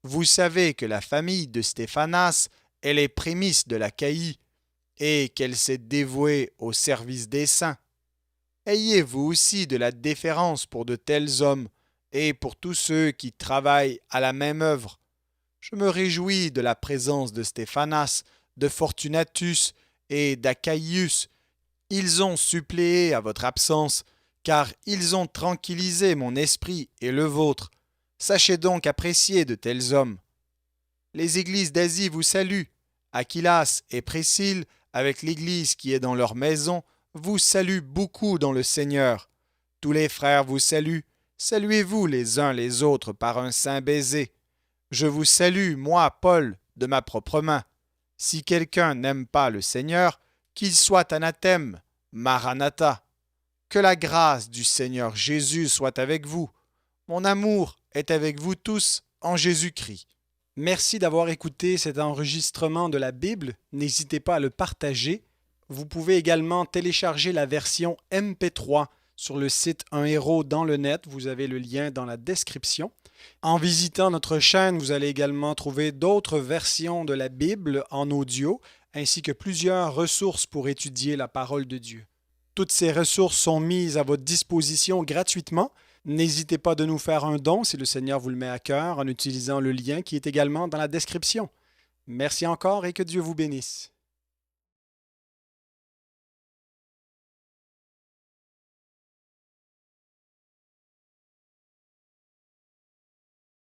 Vous savez que la famille de Stéphanas est les prémices de l'Achaïe, et qu'elle s'est dévouée au service des saints. Ayez vous aussi de la déférence pour de tels hommes, et pour tous ceux qui travaillent à la même œuvre. Je me réjouis de la présence de Stéphanas, de Fortunatus et d'Achaïus. Ils ont suppléé à votre absence, car ils ont tranquillisé mon esprit et le vôtre. Sachez donc apprécier de tels hommes. Les églises d'Asie vous saluent. Aquilas et Priscille, avec l'Église qui est dans leur maison, vous saluent beaucoup dans le Seigneur. Tous les frères vous saluent. Saluez-vous les uns les autres par un saint baiser. Je vous salue, moi, Paul, de ma propre main. Si quelqu'un n'aime pas le Seigneur, qu'il soit anathème. Maranatha. Que la grâce du Seigneur Jésus soit avec vous. Mon amour est avec vous tous en Jésus-Christ. Merci d'avoir écouté cet enregistrement de la Bible. N'hésitez pas à le partager. Vous pouvez également télécharger la version MP3 sur le site Un héros dans le net. Vous avez le lien dans la description. En visitant notre chaîne, vous allez également trouver d'autres versions de la Bible en audio, ainsi que plusieurs ressources pour étudier la parole de Dieu. Toutes ces ressources sont mises à votre disposition gratuitement. N'hésitez pas de nous faire un don si le Seigneur vous le met à cœur en utilisant le lien qui est également dans la description. Merci encore et que Dieu vous bénisse.